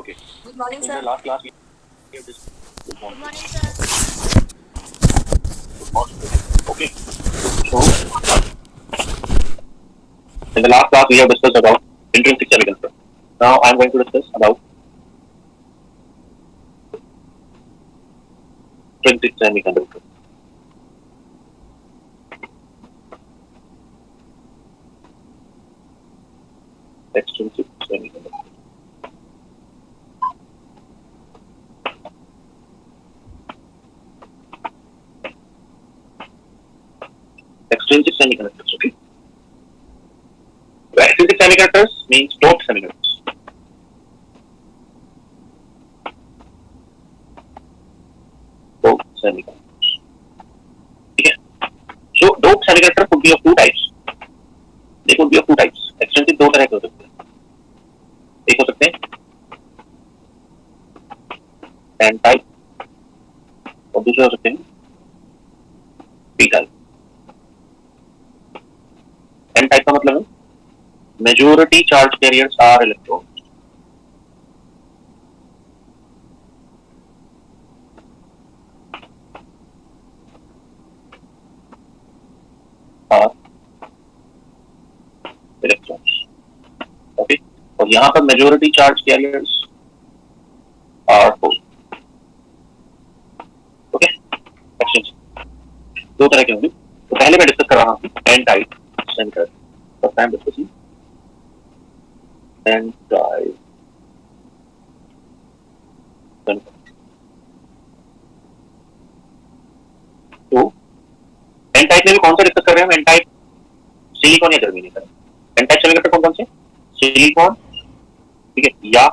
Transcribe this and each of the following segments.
Okay. Good morning, In the sir. last class, we have discussed. Good Good morning. morning, sir. Good morning. Okay. So, in the last class, we have discussed about intrinsic semiconductor. Now, I am going to discuss about extrinsic semiconductor. Extrinsic semiconductor. Extrinsic semiconductors. Okay. So, extrinsic semiconductors means doped semiconductors. Doped semiconductors. Okay. So, doped semiconductor could be of two types. They could be of two types. Extrinsic दो तरह के हो सकते हैं. एक हो सकते हैं N type और दूसरे हो सकते हैं P type. N type का मतलब है majority charge carriers are electrons. Are electrons. Okay. और यहाँ पर majority charge carriers are holes. Okay. Extrinsic. दो तरह के होंगे. तो पहले मैं डिस्कस कर रहा हूँ N type semiconductor. First time discussing N type semiconductor. तो N type में भी कौन सा डिस्कस कर रहे हैं हम? N type सिलिकॉन या जर्मेनियम का. N type सेमीकंडक्टर कौन कौन से? सिलिकॉन, ठीक है, या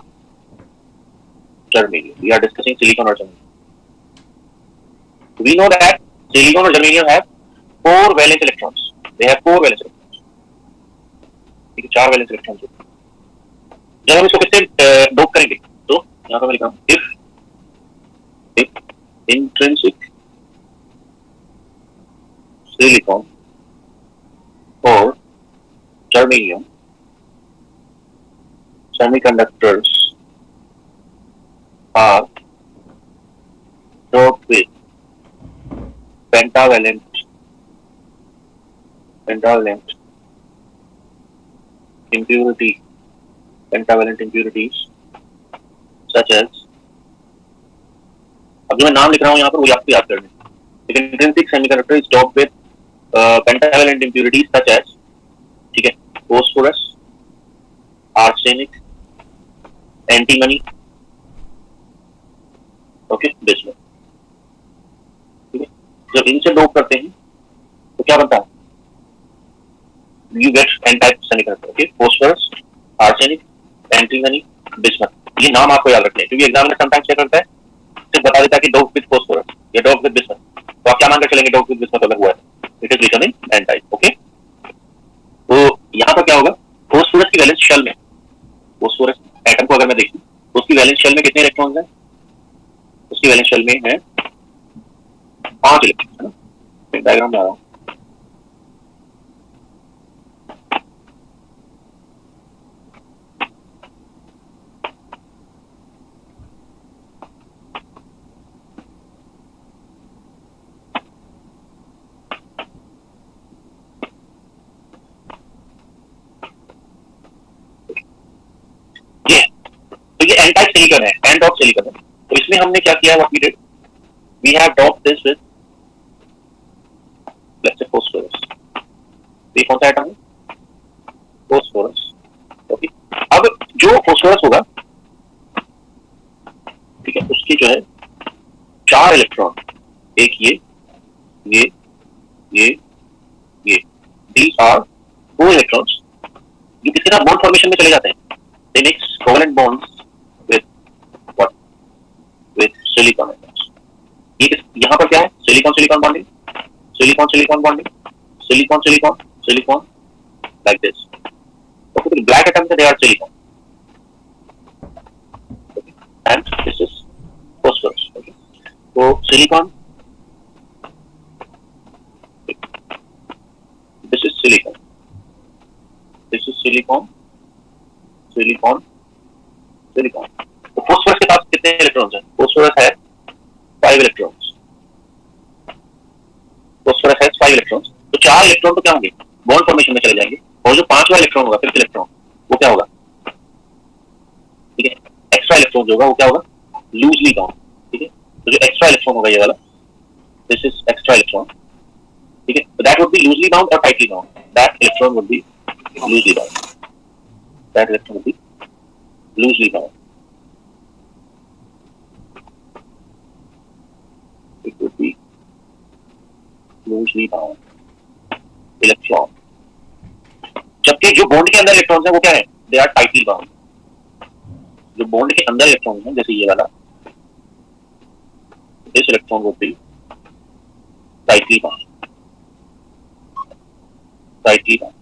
germanium. We are discussing silicon और germanium. We know that silicon और germanium have four valence electrons. They have four valence electrons. ठीक है, चार valence electrons होते हैं. जब हम इसको किससे डोप करेंगे तो यहाँ पर मैं लिखा हूँ if intrinsic silicon or germanium semiconductors are doped with pentavalent impurities such as. अब जो मैं नाम लिख रहा हूँ यहाँ पर वो आपको याद करना है. Intrinsic semiconductor is doped with pentavalent impurities such as, ठीक है, phosphorus, arsenic, antimony, okay, bismuth. ठीक है, जब इनसे डोप करते हैं तो क्या बनता है? You get N type semiconductor. Okay, phosphorus, arsenic, antimony, bismuth. ये नाम आपको याद रखने हैं क्योंकि एग्जामिनर समटाइम्स क्या करता है, सिर्फ बता देता है कि डोप विद phosphorus या डोप विद bismuth. तो आप क्या मानकर चलेंगे डोप विद bismuth अगर हुआ है? It is becoming N type. Okay, तो यहाँ पर क्या होगा? phosphorus की वैलेंस शेल में, phosphorus एटम को अगर मैं देखूं तो उसकी वैलेंस शेल में कितने इलेक्ट्रॉन्स हैं? उसकी वैलेंस शेल में है 5 इलेक्ट्रॉन्स, है ना. डायग्राम में आ रहा हूँ. तो ये एन टाइप सिलिकॉन है, एन डॉप सिलिकॉन है. तो इसमें हमने क्या किया? What we did, we have doped this with let's say phosphorus. ये कौन सा एटम है? phosphorus. ओके, अब जो phosphorus होगा, ठीक है, उसके जो है 4 इलेक्ट्रॉन, एक ये these are 4 इलेक्ट्रॉन्स जो किसी ना बॉन्ड फॉर्मेशन में चले जाते हैं. They mix covalent bonds with what? With silicon atoms. ये यहाँ पर क्या है? Silicon silicon bonding, silicon silicon bonding, silicon silicon silicon, like this. Okay, the black atoms they are silicon. Okay. And this is phosphorus. Okay. So silicon, this is silicon, this is silicon, silicon, silicon. तो phosphorus के पास कितने electrons हैं? Phosphorus है 5 electrons. Phosphorus है 5 electrons, तो 4 electron तो क्या होंगे? बॉन्ड फॉर्मेशन में चले जाएंगे, और जो 5वां इलेक्ट्रॉन होगा, 5th इलेक्ट्रॉन, वो क्या होगा? ठीक है, एक्स्ट्रा इलेक्ट्रॉन जो होगा वो क्या होगा? Loosely bound. ठीक है, तो जो एक्स्ट्रा इलेक्ट्रॉन होगा ये वाला, दिस इज एक्स्ट्रा इलेक्ट्रॉन। ठीक है, that would be loosely bound और tightly bound. That electron would be loosely bound, that electron would be loosely bound. It would be loosely bound electron. जबकि जो bond के अंदर इलेक्ट्रॉन्स हैं वो क्या है? They are tightly bound. जो बॉन्ड के अंदर इलेक्ट्रॉन हैं, जैसे ये वाला, this electron would be tightly bound, tightly bound,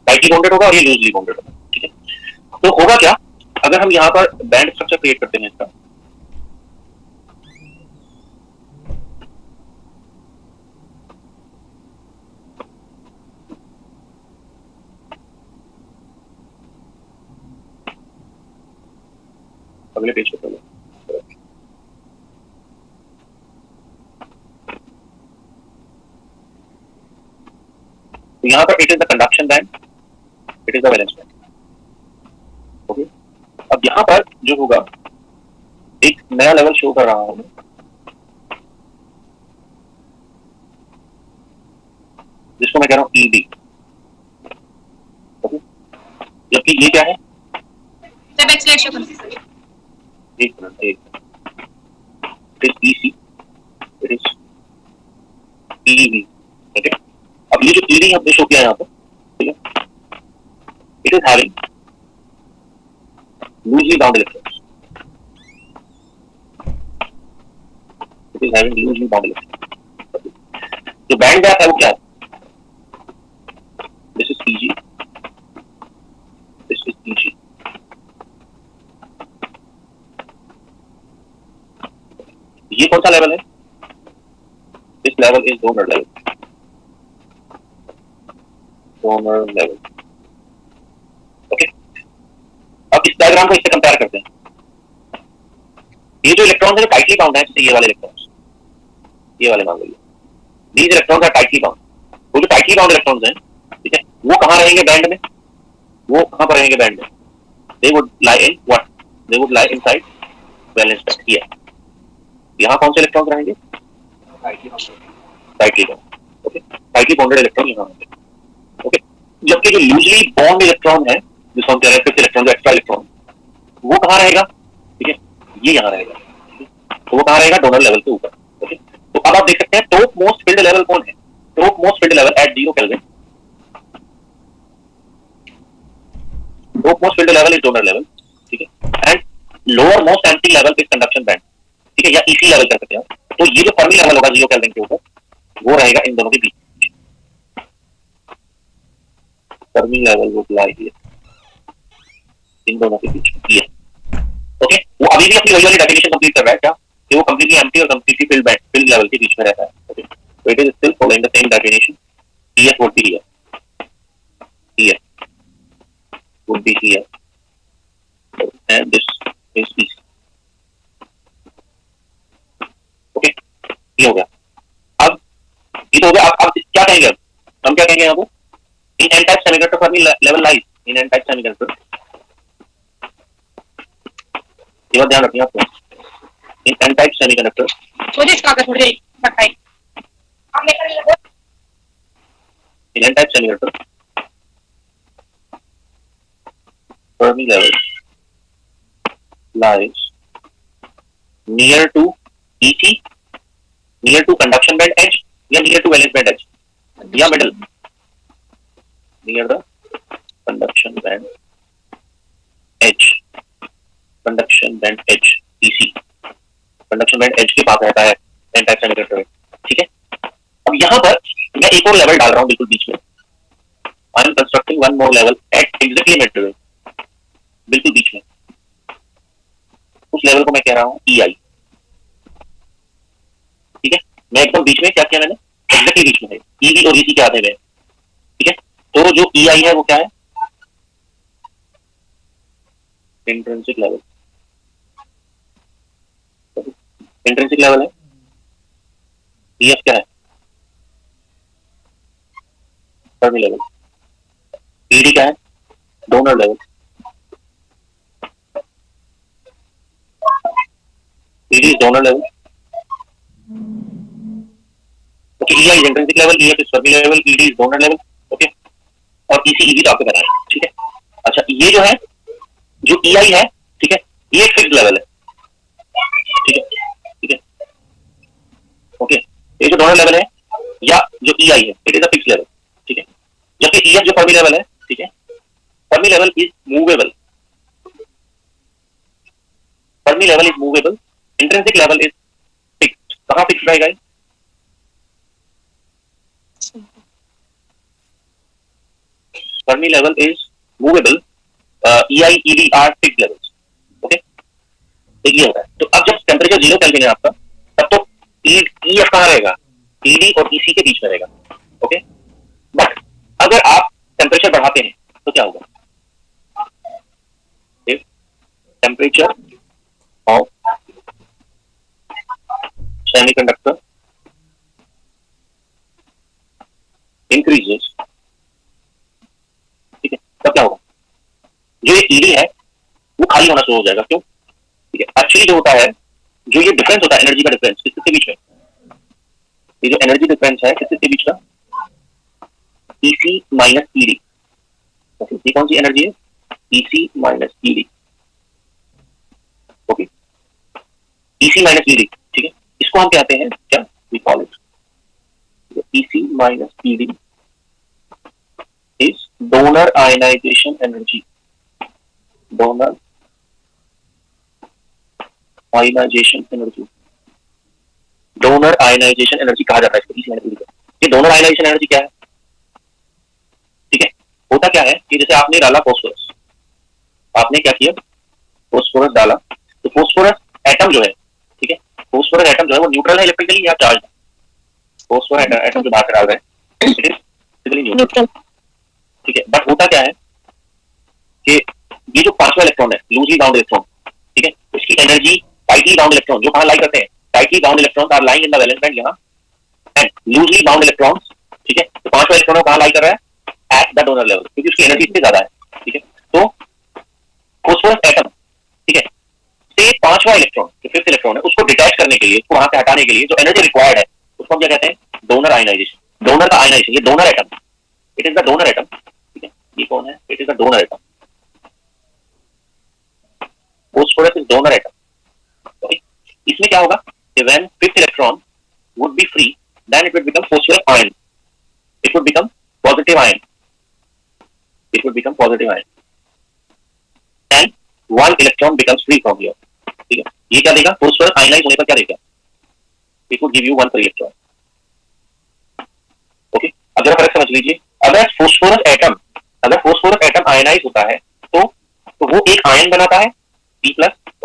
tightly bonded होगा और ये लूजली बॉन्डेड होगा। ठीक है, तो होगा क्या अगर हम यहाँ पर बैंड स्ट्रक्चर क्रिएट करते हैं इसका? अगले पेज पे तो यहाँ पर it is the conduction band, it is the valence band. Okay, अब यहाँ पर जो होगा, एक नया लेवल शो कर रहा हूं मैं, जिसको मैं कह रहा हूँ ईडी। ओके, जबकि ये क्या है? एक minute, it is EC, it is EV. Okay, अब ये जो ईडी हमने शो किया यहाँ पर, ठीक है, it is having loosely bound electrons, it is having loosely bound electrons. जो बैंड गैप है वो क्या है? This is PG, this is PG. ये कौन सा लेवल है? This level is donor level, donor level. Okay, अब इस डायग्राम को इससे कंपेयर करते हैं। ये जो इलेक्ट्रॉन है टाइटली बाउंड है, जैसे ये वाले इलेक्ट्रॉन्स, ये वाले मान लीजिए, these electrons are tightly bound. वो जो टाइटली बाउंड इलेक्ट्रॉन्स हैं, ठीक है, वो कहाँ रहेंगे बैंड में? वो कहाँ पर रहेंगे बैंड में? They would lie in what? They would lie inside valence band. Here, यहाँ कौन से इलेक्ट्रॉन्स रहेंगे? Tightly bound. Okay, tightly bounded electron यहाँ होंगे। ओके, जबकि जो लूजली बॉन्ड इलेक्ट्रॉन है, जिसको हम कह रहे हैं 5th इलेक्ट्रॉन, जो एक्स्ट्रा इलेक्ट्रॉन, वो कहाँ रहेगा? ठीक है, ये यहाँ रहेगा। तो वो कहाँ रहेगा? डोनर लेवल के ऊपर। ओके, तो अब आप देख सकते हैं टॉप मोस्ट फिल्ड लेवल कौन है? Top most filled level at 0 kelvin, top most filled level is donor level. ठीक है, and lower most empty level is conduction band. ठीक है, या इसी लेवल कर सकते हैं। तो ये जो फर्मी लेवल होगा 0 केल्विन के ऊपर, वो रहेगा इन दोनों के बीच। फर्मी लेवल वो लाई हियर, इन दोनों के बीच ये। ओके, वो अभी भी अपनी वही वाली डेफिनेशन कंप्लीट कर रहा है क्या, कि वो कंप्लीटली एम्प्टी और कंप्लीटली फिल्ड लेवल के बीच में रहता है। Okay, so it is still following the same definition. TF would be here. TF would be here. And this is PC. Okay, ये हो गया। अब ये तो हो गया। अब क्या कहेंगे? हम क्या कहेंगे यहाँ को? In n-type semiconductor Fermi level lies in n-type semiconductor. ये बात ध्यान रखिए आपको। In n-type semiconductor. थोड़ी इसका कर थोड़ी बताइए। हमने कर लिया। In n-type semiconductor, Fermi level lies near to EC, near to conduction band edge, या near to valence band edge, या middle, near the conduction band edge, conduction band edge, EC, conduction band edge के पास रहता है n-type semiconductor में। ठीक है, अब यहाँ पर मैं एक और लेवल डाल रहा हूँ बिल्कुल बीच में। I am constructing one more level at exactly midway, बिल्कुल बीच में। उस लेवल को मैं कह रहा हूँ EI। ठीक है, मैं एकदम बीच में क्या किया मैंने? एग्जैक्टली बीच में है, EV और EC के आधे में। ठीक है, तो जो EI है वो क्या है? Intrinsic level. इंट्रिंसिक लेवल है, EF क्या है, फर्मी लेवल, ED क्या है, donor level, ED is donor level, okay, EI is intrinsic level, EF is Fermi level, ED is donor level, okay, और EC ED तो आपको पता है, ठीक है। अच्छा, ये जो है, जो EI है, ठीक है, ये एक फिक्स्ड लेवल है, ठीक है, ठीक है, ओके, ये जो डोनर लेवल है या जो EI है, it is a fixed level, ठीक है। जबकि EF जो फर्मी लेवल है, ठीक है, Fermi level is movable, Fermi level is movable, intrinsic level is fixed. कहां फिक्स्ड रहेगा? Fermi level is movable, EI ED are fixed levels, okay, एक ये होता है। तो अब जब टेम्परेचर 0 केल्विन है आपका, तब तो EF कहां रहेगा? ED और EC के बीच में रहेगा, ओके। बट अगर आप टेम्परेचर बढ़ाते हैं तो क्या होगा? टेम्परेचर ऑफ सेमीकंडक्टर इंक्रीजेस, ठीक है, तब क्या होगा? जो ये ED है वो खाली होना शुरू हो जाएगा। क्यों? ठीक है, एक्चुअली जो होता है, जो ये डिफरेंस होता है, एनर्जी का डिफरेंस किसके बीच में, ये जो एनर्जी डिफरेंस है किसके बीच का, EC माइनस ED, ये कौन सी एनर्जी है? EC minus ED, okay, EC minus ED, ठीक है, इसको हम कहते हैं क्या? We call it EC minus ED is donor ionization energy, donor ionization energy, donor ionization energy कहा जाता है इसको, EC माइनस ED को। ये डोनर आयनाइजेशन एनर्जी क्या है? ठीक है, होता क्या है कि जैसे आपने डाला फॉस्फोरस, आपने क्या किया, फॉस्फोरस डाला, तो फॉस्फोरस एटम जो है, ठीक है, फॉस्फोरस एटम जो है वो न्यूट्रल है इलेक्ट्रिकली या चार्ज? फॉस्फोरस एटम जो बाहर से डाल रहे हैं, इट इज फिजिकली न्यूट्रल, ठीक है। बट होता क्या है कि ये जो पांचवा इलेक्ट्रॉन है, लूजली बाउंड इलेक्ट्रॉन, ठीक है, इसकी एनर्जी टाइटली बाउंड इलेक्ट्रॉन जो कहां लाई करते हैं, tightly bound electrons are lying in the valence band यहां, एंड लूजली बाउंड इलेक्ट्रॉन्स, ठीक है, तो पांचवा इलेक्ट्रॉन कहां लाई कर रहा है? एट द डोनर लेवल, क्योंकि उसकी एनर्जी इससे ज्यादा है, ठीक है। तो फॉस्फोरस एटम, ठीक है, से पांचवा इलेक्ट्रॉन जो फिफ्थ इलेक्ट्रॉन है उसको डिटैच करने के लिए, उसको वहां से हटाने के लिए जो एनर्जी रिक्वायर्ड है, उसको हम क्या कहते हैं? डोनर आयनाइजेशन, डोनर का आयनाइजेशन, ये donor atom, it is the donor atom, ठीक है, ये कौन है? It is the donor atom, phosphorus is donor atom, okay. इसमें क्या होगा कि when fifth electron would be free, then it would become phosphorus ion, it would become positive ion, it would become positive ion, and one electron becomes free from here, ठीक है। ये क्या देगा? Phosphorus ionise होने पर क्या देगा? it would give you one free electron, okay. अब जरा फर्क समझ लीजिए, अगर फॉस्फोरस एटम आयनाइज होता है तो वो एक आयन बनाता है P+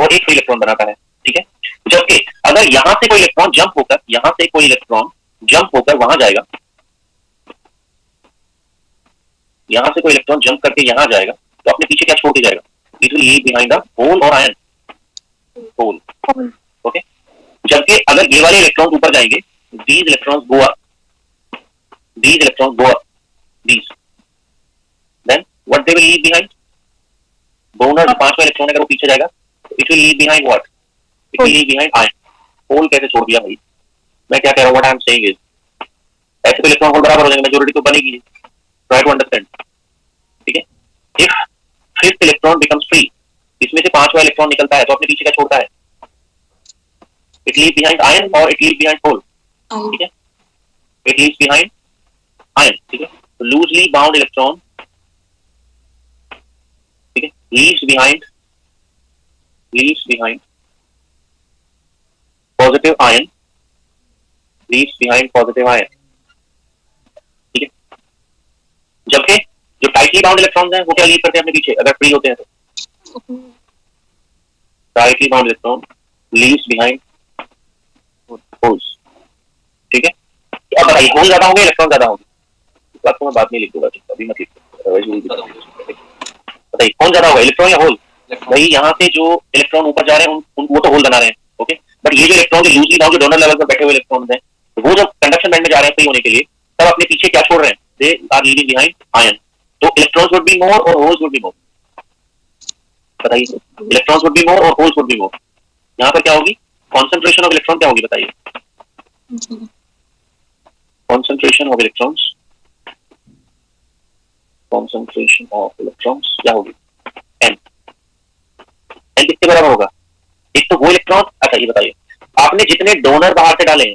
और एक फ्री इलेक्ट्रॉन बनाता है, ठीक है। जबकि अगर यहां से कोई इलेक्ट्रॉन जंप होकर, यहां से कोई इलेक्ट्रॉन जंप होकर वहां जाएगा, यहां से कोई इलेक्ट्रॉन जंप करके यहां जाएगा, तो अपने पीछे क्या छोड़ के जाएगा? It will leave behind the hole और आयन, होल, ओके। जबकि अगर ये वाले इलेक्ट्रॉन ऊपर जाएंगे, these electrons go up, these electrons go up, these, then what they will leave behind? Donor पांचवा इलेक्ट्रॉन अगर वो पीछे जाएगा, it will leave behind what? It will leave behind ion. Hole कैसे छोड़ दिया भाई? मैं क्या कह रहा हूँ, what I am saying is, ऐसे तो इलेक्ट्रॉन होल बराबर हो जाएंगे, मेजॉरिटी तो बनेगी नहीं, ट्राई टू अंडरस्टैंड, ठीक है। If fifth electron becomes free, इसमें से पांचवा इलेक्ट्रॉन निकलता है, तो अपने पीछे क्या छोड़ता है? इट लीव बिहाइंड आयन और इट लीव बिहाइंड होल, ठीक है, इट लीव्स बिहाइंड आयन, ठीक है। तो लूजली बाउंड इलेक्ट्रॉन, ठीक है, leaves behind positive ion, leaves behind positive ion, ठीक है। जबकि जो टाइटली बाउंड इलेक्ट्रॉन्स हैं वो क्या लीव करते हैं अपने पीछे अगर फ्री होते हैं तो? Tightly bound electron leaves behind holes, ठीक है। तो अब बताइए, होल ज्यादा होंगे इलेक्ट्रॉन ज्यादा होंगे? इस बात को मैं बाद में लिख दूंगा, अभी मत लिखो, बताइए कौन ज्यादा होगा, इलेक्ट्रॉन या होल? भाई यहाँ से जो इलेक्ट्रॉन ऊपर जा रहे हैं वो तो होल बना रहे हैं, ओके। बट ये जो इलेक्ट्रॉन जो लूजली बाउंड जो डोनर लेवल पर बैठे हुए इलेक्ट्रॉन हैं, वो जब कंडक्शन बैंड में जा रहे हैं फ्री होने के लिए, तब अपने पीछे क्या छोड़ रहे हैं? They are leaving behind ion. तो इलेक्ट्रॉन्स वुड बी मोर और होल्स वुड बी मोर। बताइए, इलेक्ट्रॉन्स वुड बी मोर और होल्स वुड बी मोर। यहाँ पर क्या होगी? कॉन्सेंट्रेशन ऑफ इलेक्ट्रॉन क्या होगी बताइए? Concentration of electrons, concentration of electrons क्या होगी? एन। एन किसके बराबर होगा? एक तो वो इलेक्ट्रॉन, अच्छा ये बताइए, आपने जितने डोनर बाहर से डाले हैं,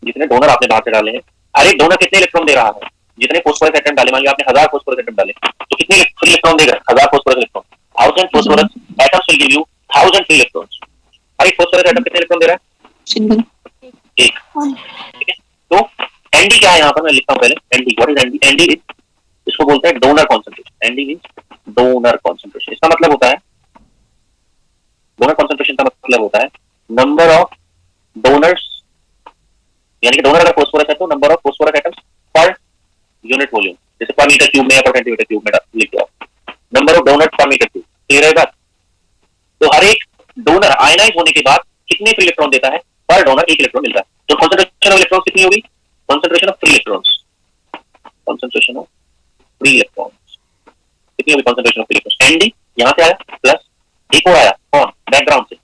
जितने डोनर आपने बाहर से डाले हैं, हर एक डोनर कितने इलेक्ट्रॉन दे रहा है? जितने फोस्फोरस एटम डाले, मान लिया आपने 1000 फोस्फोरस एटम डाले, तो कितने फ्री इलेक्ट्रॉन देगा? 1000 phosphorus electron. 1000 phosphorus atoms will give you 1000 free electrons. हर एक फोस्फोरस एटम कितने इलेक्ट्रॉन दे रहा है? एक। ठीक है, तो एनडी क्या है यहाँ पर? मैं लिखता हूँ पहले ND. What is ND? ND is, इसको बोलते हैं donor concentration. ND means donor concentration. इसका मतलब होता है, डोनर कॉन्सेंट्रेशन का मतलब होता है नंबर ऑफ डोनर्स, यानी कि डोनर अगर फोस्फोरस है तो number of phosphorus atoms per unit volume, जैसे पर मीटर क्यूब में या पर सेंटीमीटर क्यूब में लिख दो, नंबर ऑफ डोनर पर मीटर क्यूब। क्लियर है बात? तो हर एक डोनर आयनाइज होने के बाद कितने फ्री इलेक्ट्रॉन देता है? पर डोनर एक इलेक्ट्रॉन मिलता है। तो कॉन्सेंट्रेशन ऑफ इलेक्ट्रॉन्स कितनी होगी? Concentration of free electrons, concentration of free electrons कितनी होगी? Concentration of free electrons. ND यहां से आया, प्लस एक और आया कौन? बैकग्राउंड से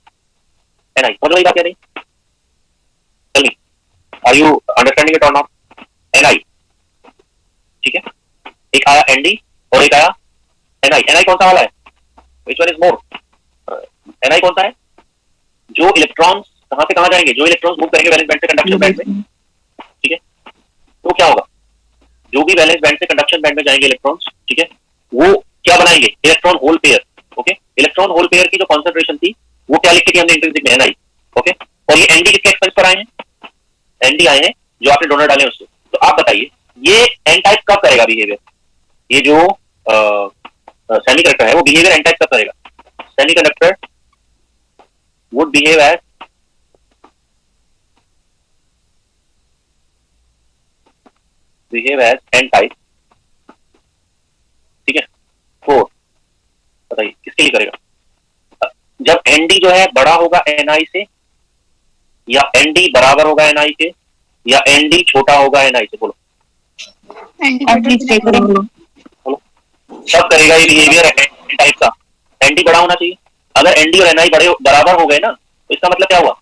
एनआई। समझ रही बात या नहीं? चलिए, आर यू अंडरस्टैंडिंग इट और नॉट? एनआई, ठीक है, एक आया एनडी और एक आया एनआई। एनआई कौन सा वाला है? Which one is more? NI कौन सा है? जो इलेक्ट्रॉन्स कहां से कहां जाएंगे? जो इलेक्ट्रॉन्स मूव करेंगे वैलेंस बैंड से कंडक्शन बैंड में, ठीक है, तो क्या होगा? जो भी वैलेंस बैंड से कंडक्शन बैंड में जाएंगे इलेक्ट्रॉन्स, ठीक है, वो क्या बनाएंगे? Electron hole pair. Okay, electron hole pair की जो कॉन्सेंट्रेशन थी वो क्या लिखी थी हमने इंट्रिंसिक में? एनआई। ओके, और ये एनडी किसके एक्सपेंस पर आए हैं? एनडी आए हैं जो आपने डोनर डाले उससे। तो आप बताइए, ये एन टाइप कब करेगा बिहेवियर? ये जो सेमीकंडक्टर है वो बिहेवियर एन टाइप कब करेगा? Semiconductor would behave as N type, ठीक है। 4, बताइए किसके लिए करेगा? जब एनडी जो है बड़ा होगा एनआई से, या एनडी बराबर होगा एनआई के, या एनडी छोटा होगा एनआई से? बोलो तब करेगा ये बिहेवियर एन टाइप का। एनडी बड़ा होना चाहिए। अगर एनडी और एनआई बड़े बराबर हो गए ना, तो इसका मतलब क्या हुआ?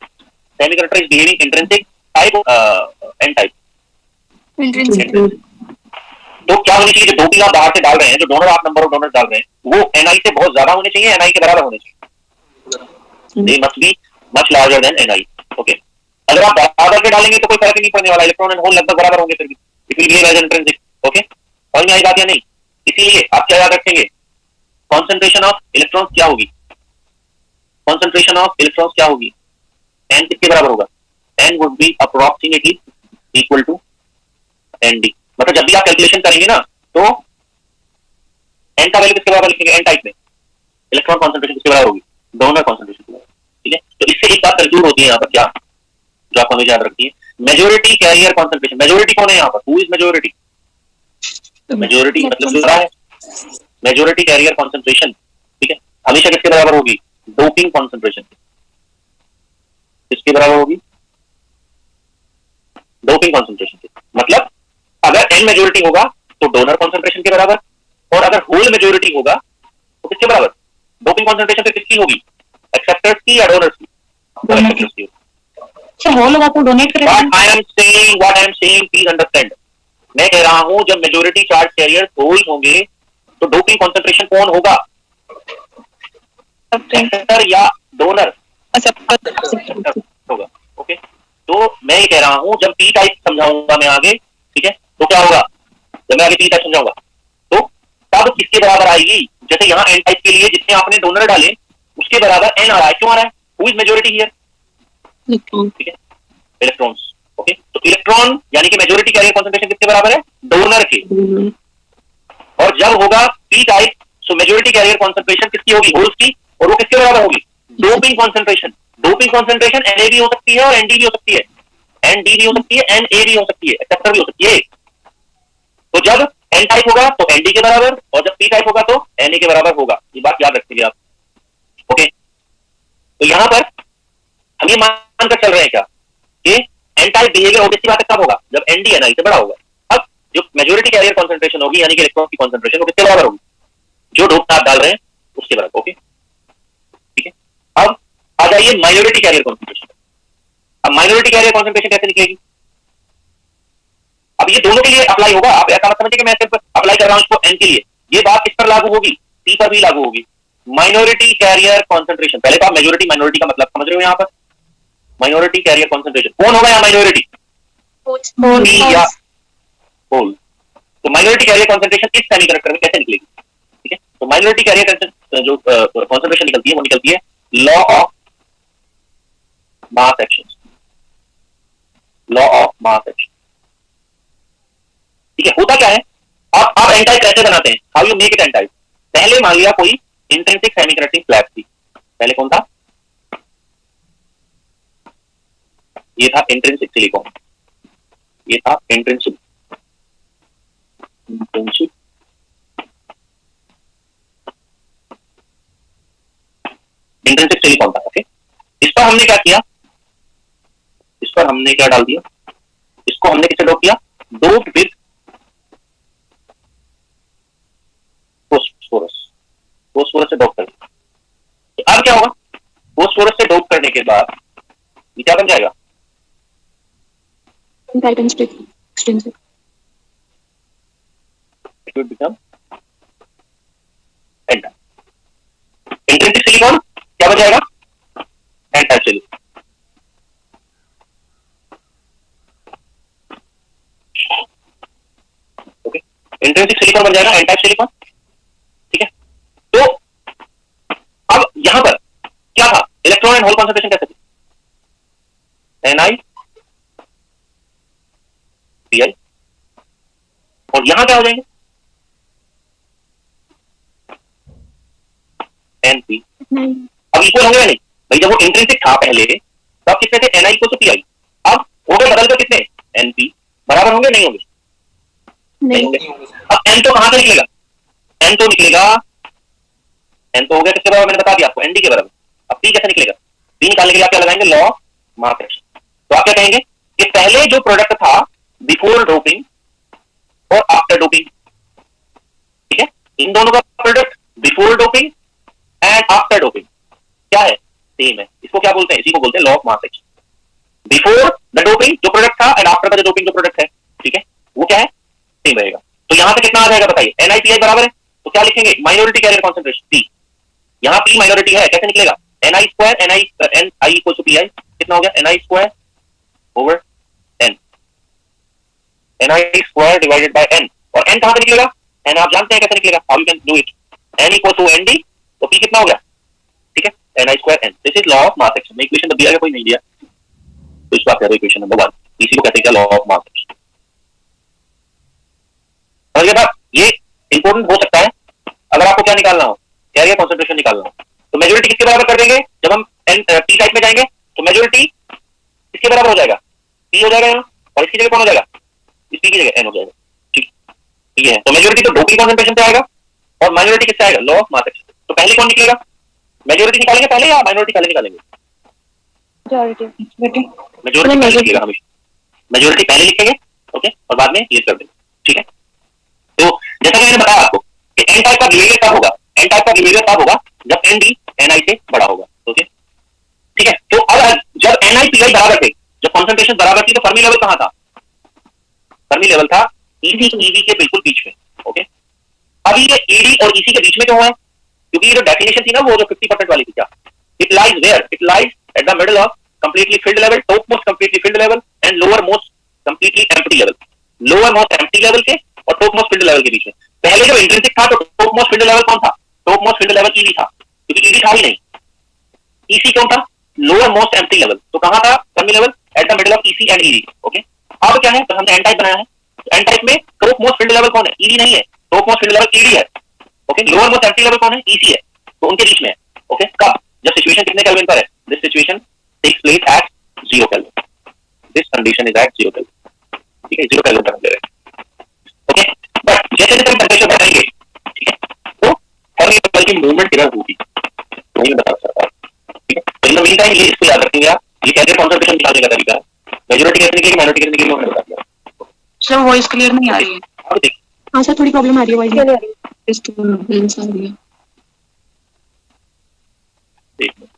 Semiconductor is behaving intrinsic type, N type. तो क्या होनी चाहिए? जो डोपिंग आप बाहर से डाल रहे हैं, जो डोनर आप नंबर ऑफ डोनर डाल रहे हैं, वो एनआई से बहुत ज्यादा होने चाहिए, एनआई के बराबर होने चाहिए। They must be much larger than NI. Okay, अगर आप बराबर के डालेंगे तो कोई फर्क नहीं पड़ने वाला, इलेक्ट्रॉन एंड होल लगभग बराबर होंगे फिर भी। It will behave as intrinsic. Okay, समझ में आई बात या नहीं? इसीलिए आप क्या याद रखेंगे? कॉन्सेंट्रेशन ऑफ इलेक्ट्रॉन्स क्या होगी? कॉन्सेंट्रेशन ऑफ इलेक्ट्रॉन्स क्या होगी? एन किसके बराबर होगा? N would be approximately equal to ND. मतलब जब भी आप कैलकुलेशन करेंगे ना, तो एन का वैल्यू किसके बराबर लिखेंगे? एन टाइप में इलेक्ट्रॉन कॉन्सेंट्रेशन किसके बराबर होगी? डोनर कॉन्सेंट्रेशन के बराबर। ठीक है, तो इससे एक बात कंक्लूड होती है यहाँ पर, क्या, जो आप हमें याद रखती है, मेजोरिटी कैरियर कॉन्सेंट्रेशन। मेजोरिटी कौन है यहाँ पर? Who is majority? मेजोरिटी मतलब क्या है? मेजोरिटी कैरियर कॉन्सेंट्रेशन, ठीक है, हमेशा किसके बराबर होगी? Doping concentration. किसके बराबर होगी? डोपिंग कॉन्सेंट्रेशन के। मतलब अगर एन मेजोरिटी होगा तो डोनर कॉन्सेंट्रेशन के बराबर, और अगर होल मेजोरिटी होगा तो किसके बराबर? डोपिंग कॉन्सेंट्रेशन फिर किसकी होगी? एक्सेप्टर्स की या डोनर्स की? एक्सेप्टर्स की। सर होल होगा तो डोनेट करेगा। What I am saying please understand. मैं कह रहा हूं जब मेजोरिटी चार्ज कैरियर होल होंगे तो डोपिंग कॉन्सेंट्रेशन कौन होगा? एक्सेप्टर या डोनर? एक्सेप्टर होगा। ओके, तो मैं ये कह रहा हूं जब पी टाइप समझाऊंगा मैं आगे, ठीक है, तो क्या होगा? जब मैं आगे पी टाइप समझाऊंगा तो तब किसके बराबर आएगी? जैसे यहाँ एन टाइप के लिए जितने आपने डोनर डाले उसके बराबर एन आ रहा है। क्यों आ रहा है? Who is majority here? ठीक है, इलेक्ट्रॉन्स। ओके, तो इलेक्ट्रॉन यानी कि मेजोरिटी कैरियर कॉन्सेंट्रेशन किसके बराबर है? डोनर के। और जब होगा P type, so majority carrier concentration किसकी होगी? होल्स की। और वो किसके बराबर होगी? Doping concentration. Doping concentration NA भी हो सकती है और एनडी भी हो सकती है, एनडी भी हो सकती है, एनए भी हो सकती है, एक्सेप्टर भी हो सकती है। तो जब एन टाइप होगा तो एनडी के बराबर, और जब पी टाइप होगा तो एनए के बराबर होगा। ये बात याद रखिए आप। ओके, तो यहां पर हम ये मानकर चल रहे हैं क्या कि एन टाइप बिहेवियर ऑब्वियसली बात कब होगा, जब एनडी एनआई से बड़ा होगा। अब जो मेजोरिटी कैरियर कॉन्सेंट्रेशन होगी यानी कि इलेक्ट्रॉन की कॉन्सेंट्रेशन वो किसके बराबर होगी, जो डोप आप डाल रहे हैं उसके बराबर। ओके ठीक है। अब आ जाइए माइनॉरिटी कैरियर कॉन्सेंट्रेशन। अब माइनॉरिटी कैरियर कॉन्सेंट्रेशन कैसे निकलेगी, अब ये दोनों के लिए अप्लाई होगा। आप ऐसा मत समझिए कि मैं सिर्फ अप्लाई कर रहा हूं इसको एन के लिए, ये बात किस पर लागू होगी, टी पर भी लागू होगी। माइनॉरिटी कैरियर कॉन्सेंट्रेशन, पहले तो आप मेजोरिटी माइनॉरिटी का मतलब समझ रहे हो यहाँ पर। माइनॉरिटी कैरियर कॉन्सेंट्रेशन कौन होगा यहाँ माइनॉरिटी, या होल। तो माइनॉरिटी कैरियर कॉन्सेंट्रेशन इस सेमीकंडक्टर में कैसे निकलेगी, ठीक है। तो माइनॉरिटी कैरियर जो कॉन्सेंट्रेशन निकलती है वो निकलती है law of mass action, law of mass action, ठीक है। होता क्या है, आप एन टाइप कैसे बनाते हैं, how you make it N type. पहले मान लिया कोई इंट्रिंसिक सेमीकंडक्टिंग स्लैब थी, पहले कौन था, ये था इंट्रिंसिक सिलिकॉन, ये था इंट्रिंसिक इंट्रिंसिक इंट्रिंसिक सिलिकॉन था। ओके, इस पर हमने क्या किया, इस पर हमने क्या डाल दिया, इसको हमने किससे डोप किया, डोप विद फोस्फोरस, फोस्फोरस से डोप कर दिया। तो अब क्या होगा, फोस्फोरस से डोप करने के बाद ये क्या बन जाएगा, extrinsic. it would become n-type. Intrinsic silicon क्या बन जाएगा, n-type silicon। Okay, intrinsic silicon बन जाएगा n-type सिलिकॉन, ठीक है। तो अब यहां पर क्या था, इलेक्ट्रॉन एंड होल कॉन्सेंट्रेशन कैसे थी, ni pi, और यहां क्या हो जाएंगे np। अब इक्वल होंगे या नहीं भाई, जब वो इंट्रिंसिक था पहले तो आप कितने थे, ni इक्वल टू pi, अब हो गए बदल कर कितने np, बराबर होंगे नहीं होंगे, नहीं होंगे। अब n तो कहां से निकलेगा, n तो निकलेगा, n तो हो गया किसके बराबर, मैंने बता दिया आपको nd के बराबर। अब p कैसे निकलेगा, p निकालने के लिए आप क्या लगाएंगे, लॉ ऑफ मास एक्शन। तो आप क्या कहेंगे कि पहले जो प्रोडक्ट था बिफोर डोपिंग और आफ्टर डोपिंग, ठीक है, इन दोनों का product before doping and after doping क्या है, सेम है। इसको क्या बोलते हैं, इसी को बोलते हैं law of mass action. Before the doping जो प्रोडक्ट था एंड आफ्टर द डोपिंग जो प्रोडक्ट है, ठीक है, वो क्या है, सेम रहेगा। तो यहां से कितना आ जाएगा बताइए, NiPi बराबर है, तो क्या लिखेंगे, माइनॉरिटी कैरियर कॉन्सेंट्रेशन P, यहां P माइनॉरिटी है, कैसे निकलेगा, Ni square Ni equal to Pi, कितना हो गया, Ni square over N, Ni square divided by N, और N कहां से निकलेगा, N आप जानते हैं कैसे निकलेगा, how you can do it, N equal to Nd, तो P कितना हो गया, ठीक है, Ni square N। This is law of mass action. मैं इक्वेशन दिया है, कोई नहीं दिया तो इस बात करो, इक्वेशन नंबर 1 इसी को कहते हैं क्या, लॉ ऑफ मास एक्शन। और ये बात ये इंपॉर्टेंट हो सकता है अगर आपको क्या निकालना हो, कैरियर कॉन्सेंट्रेशन निकालना हो, तो मेजॉरिटी किसके बराबर कर देंगे, जब हम टी टाइप में जाएंगे तो मेजॉरिटी किसके बराबर हो जाएगा, पी हो जाएगा, और इसकी जगह कौन हो जाएगा, इस पी की जगह एन हो जाएगा, ठीक ये है। तो मेजॉरिटी तो डोपिंग कॉन्सेंट्रेशन से आएगा और माइनॉरिटी किससे आएगा, लॉ ऑफ मास एक्शन। तो पहले कौन निकलेगा, मेजॉरिटी निकालेंगे पहले या माइनॉरिटी पहले निकालेंगे, मेजॉरिटी पहले निकलेगा हमेशा, मेजॉरिटी पहले लिखेंगे, ओके, और बाद में ये कर देंगे, ठीक है। तो जैसा कि मैंने बताया आपको कि एन टाइप का बिहेवियर कब होगा, एन टाइप का बिहेवियर तब होगा जब एन डी एन आई से बड़ा होगा, ओके, ठीक है। तो अब जब एन आई पी आई बराबर थे, जब कॉन्सेंट्रेशन बराबर थी, तो फर्मी लेवल कहां था, फर्मी लेवल था ईसी ईवी के बिल्कुल बीच में, ओके। अब ये ईडी और ईसी के बीच में क्यों है, क्योंकि ये जो डेफिनेशन थी ना वो जो 50% वाली थी, क्या it lies where, it lies at the middle of completely filled level, top most completely filled level and lower most completely empty level, lower most empty level के और टॉप मोस्ट फिल्ड लेवल के बीच में। पहले जब intrinsic था तो top most filled level कौन था, top most filled level EV था, क्योंकि ईवी था ही नहीं, ईसी कौन था, लोअर मोस्ट एम्प्टी लेवल, तो कहां था Fermi level, at the middle of EC and EV, okay. अब क्या है, तो हमने एन टाइप बनाया है, एन टाइप में टॉप मोस्ट फिल्ड लेवल कौन है, ईवी नहीं है, top most filled level ED है, okay, lower most empty level कौन है, ईसी है, तो उनके बीच में है, ओके। कब, जब सिचुएशन कितने केल्विन पर है, this situation takes place at 0 kelvin, this condition is at 0 kelvin, ठीक है, 0 केल्विन पर हम ले रहे हैं, ओके। बट जैसे जैसे टेंपरेचर बढ़ाएंगे, ठीक है, तो फर्मी लेवल की मूवमेंट किधर होगी वही मैं बता सकता हूं, ठीक है। तो इन द मीन टाइम ये इसको याद रखेंगे आप ये कैसे कॉन्सेंट्रेशन निकालने का तरीका है, मेजॉरिटी कैसे निकलेगी माइनॉरिटी कैसे निकलेगी, मैंने बता दिया। सर वॉइस क्लियर नहीं आ रही है। अब देखिए हाँ सर थोड़ी प्रॉब्लम आ रही है वॉइस में। डिस्टर्बेंस आ रही है। देखिए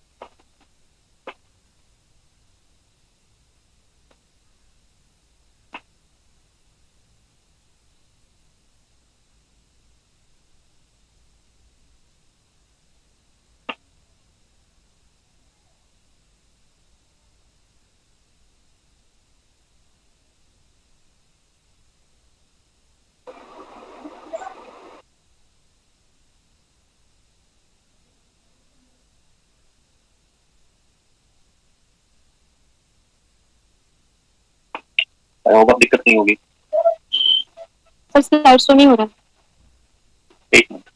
अब दिक्कत नहीं होगी। सर स्लाइड शो नहीं हो रहा। एक मिनट,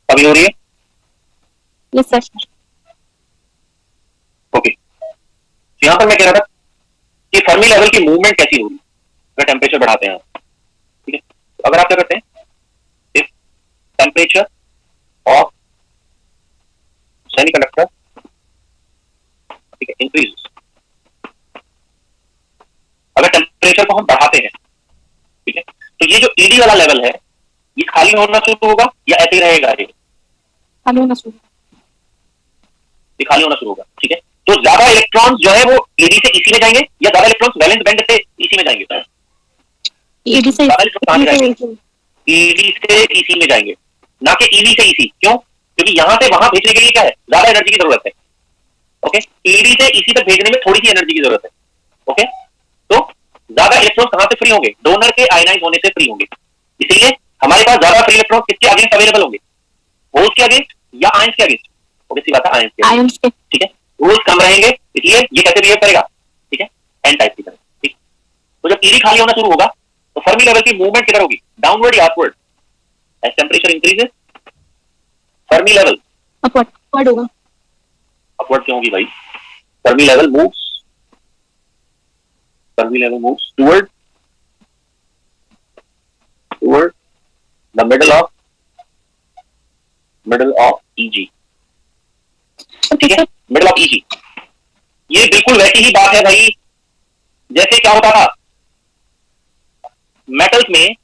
अभी हो रही है? Yes sir. ओके, यहाँ पर मैं कह रहा था कि फर्मी लेवल की मूवमेंट कैसी होगी अगर टेम्परेचर बढ़ाते हैं, ठीक है। तो अगर आप क्या करते हैं, इफ टेम्परेचर ऑफ सेमीकंडक्टर, ठीक है, इंक्रीज, अगर टेम्परेचर को हम बढ़ाते हैं, ठीक है, तो ये जो ईडी वाला लेवल है ये खाली होना शुरू होगा या ऐसे ही रहेगा? ये खाली होना शुरू। खाली होना शुरू होगा, ठीक है। तो ज्यादा इलेक्ट्रॉन्स जो है वो ईडी से ईसी में जाएंगे या ज्यादा इलेक्ट्रॉन्स वैलेंस बैंड से ईसी में जाएंगे? ईडी से ज्यादा इलेक्ट्रॉन कहां जाएंगे? ईडी से ईसी में जाएंगे, ना कि ईवी से ईसी। क्यों? क्योंकि यहां से वहां भेजने के लिए क्या है, ज्यादा एनर्जी की जरूरत है। ओके, ईडी से ईसी तक भेजने में थोड़ी सी एनर्जी की जरूरत है। ओके, तो ज्यादा इलेक्ट्रॉन कहां से फ्री होंगे? डोनर के आयनाइज होने से फ्री होंगे। इसलिए हमारे पास ज्यादा फ्री इलेक्ट्रॉन किसके अगेंस्ट अवेलेबल होंगे? होल्स के अगेंस्ट या आयंस के अगेंस्ट? ओके, सी बात है, आयंस के, ठीक है। होल्स कम रहेंगे, इसलिए ये कैसे बिहेव करेगा, ठीक है, एन टाइप की तरह, ठीक। तो जब ईडी खाली होना शुरू होगा तो फर्मी लेवल की मूवमेंट किधर होगी, डाउनवर्ड या upward? As temperature increases Fermi level upward होगा। अपवर्ड क्यों होगी भाई? Fermi level moves toward the middle of EG, ठीक है, मिडल ऑफ ईजी। ये बिल्कुल वैसी ही बात है भाई जैसे क्या होता था मेटल्स में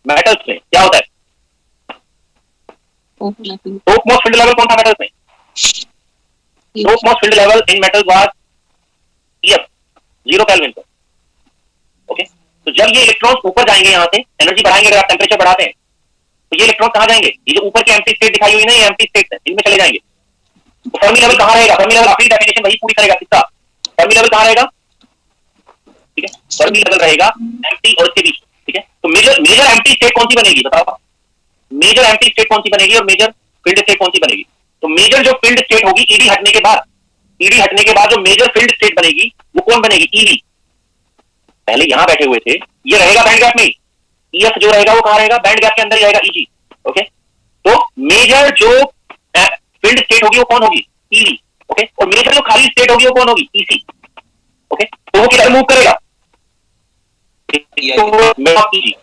क्या होता है, टॉप मोस्ट फील्ड लेवल कौन था मेटल्स में? Top most field level in metal was EF, 0 kelvin पर। ओके, तो जब ये इलेक्ट्रॉन्स ऊपर जाएंगे, यहां से एनर्जी बढ़ाएंगे, अगर आप टेम्परेचर बढ़ाते हैं तो ये इलेक्ट्रॉन कहां जाएंगे? ये जो ऊपर की एम्प्टी स्टेट दिखाई हुई ना, ये एम्प्टी स्टेट है, इनमें चले जाएंगे। तो फर्मी लेवल कहां रहेगा? फर्मी लेवल अपनी डेफिनेशन वही पूरी करेगा, किसका? फर्मी लेवल कहां रहेगा, ठीक है, फर्मी लेवल रहेगा एम्प्टी और इसके बीच, ठीक है। तो मेजर एम्प्टी स्टेट कौन सी बनेगी बताओ? मेजर एम्प्टी स्टेट कौन सी बनेगी और मेजर फील्ड स्टेट कौन सी बनेगी? तो मेजर जो फील्ड स्टेट होगी ईडी हटने के बाद, जो मेजर फील्ड स्टेट बनेगी वो कौन बनेगी? ईवी। पहले यहां बैठे हुए थे, ये रहेगा बैंड गैप में, ईएफ जो रहेगा वो कहां रहेगा? बैंड गैप के अंदर ही रहेगा, ईजी। ओके, तो मेजर जो फील्ड स्टेट होगी वो कौन होगी? ईवी। ओके, और मेजर जो खाली स्टेट होगी वो कौन होगी? ईसी। ओके, तो वो किधर मूव करेगा? मिडल ऑफ ईजी,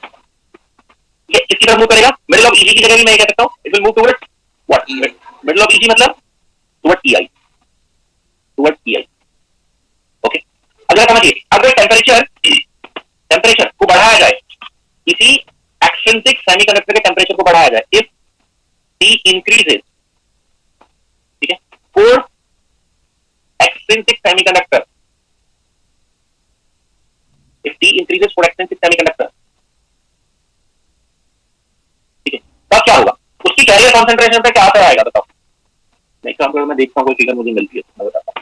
ये किसकी तरफ मूव करेगा? मिडल ऑफ ईजी की जगह भी मैं कह सकता हूं it will move towards what? Middle of easy मतलब टुवर्ड्स ईआई, ओके। अगला समझिए, अगर टेम्परेचर को बढ़ाया जाए, किसी एक्सट्रिंसिक सेमीकंडक्टर के टेम्परेचर को बढ़ाया जाए, इफ T इंक्रीजेस, ठीक है, for extrinsic semiconductor, if T increases for extrinsic semiconductor, ठीक है, तब क्या होगा? उसकी कैरियर कॉन्सेंट्रेशन पे क्या असर आएगा बताओ? नेक्स्ट काम करो, मैं देखता हूं कोई फिगर मुझे मिलती है तो मैं बताता हूं।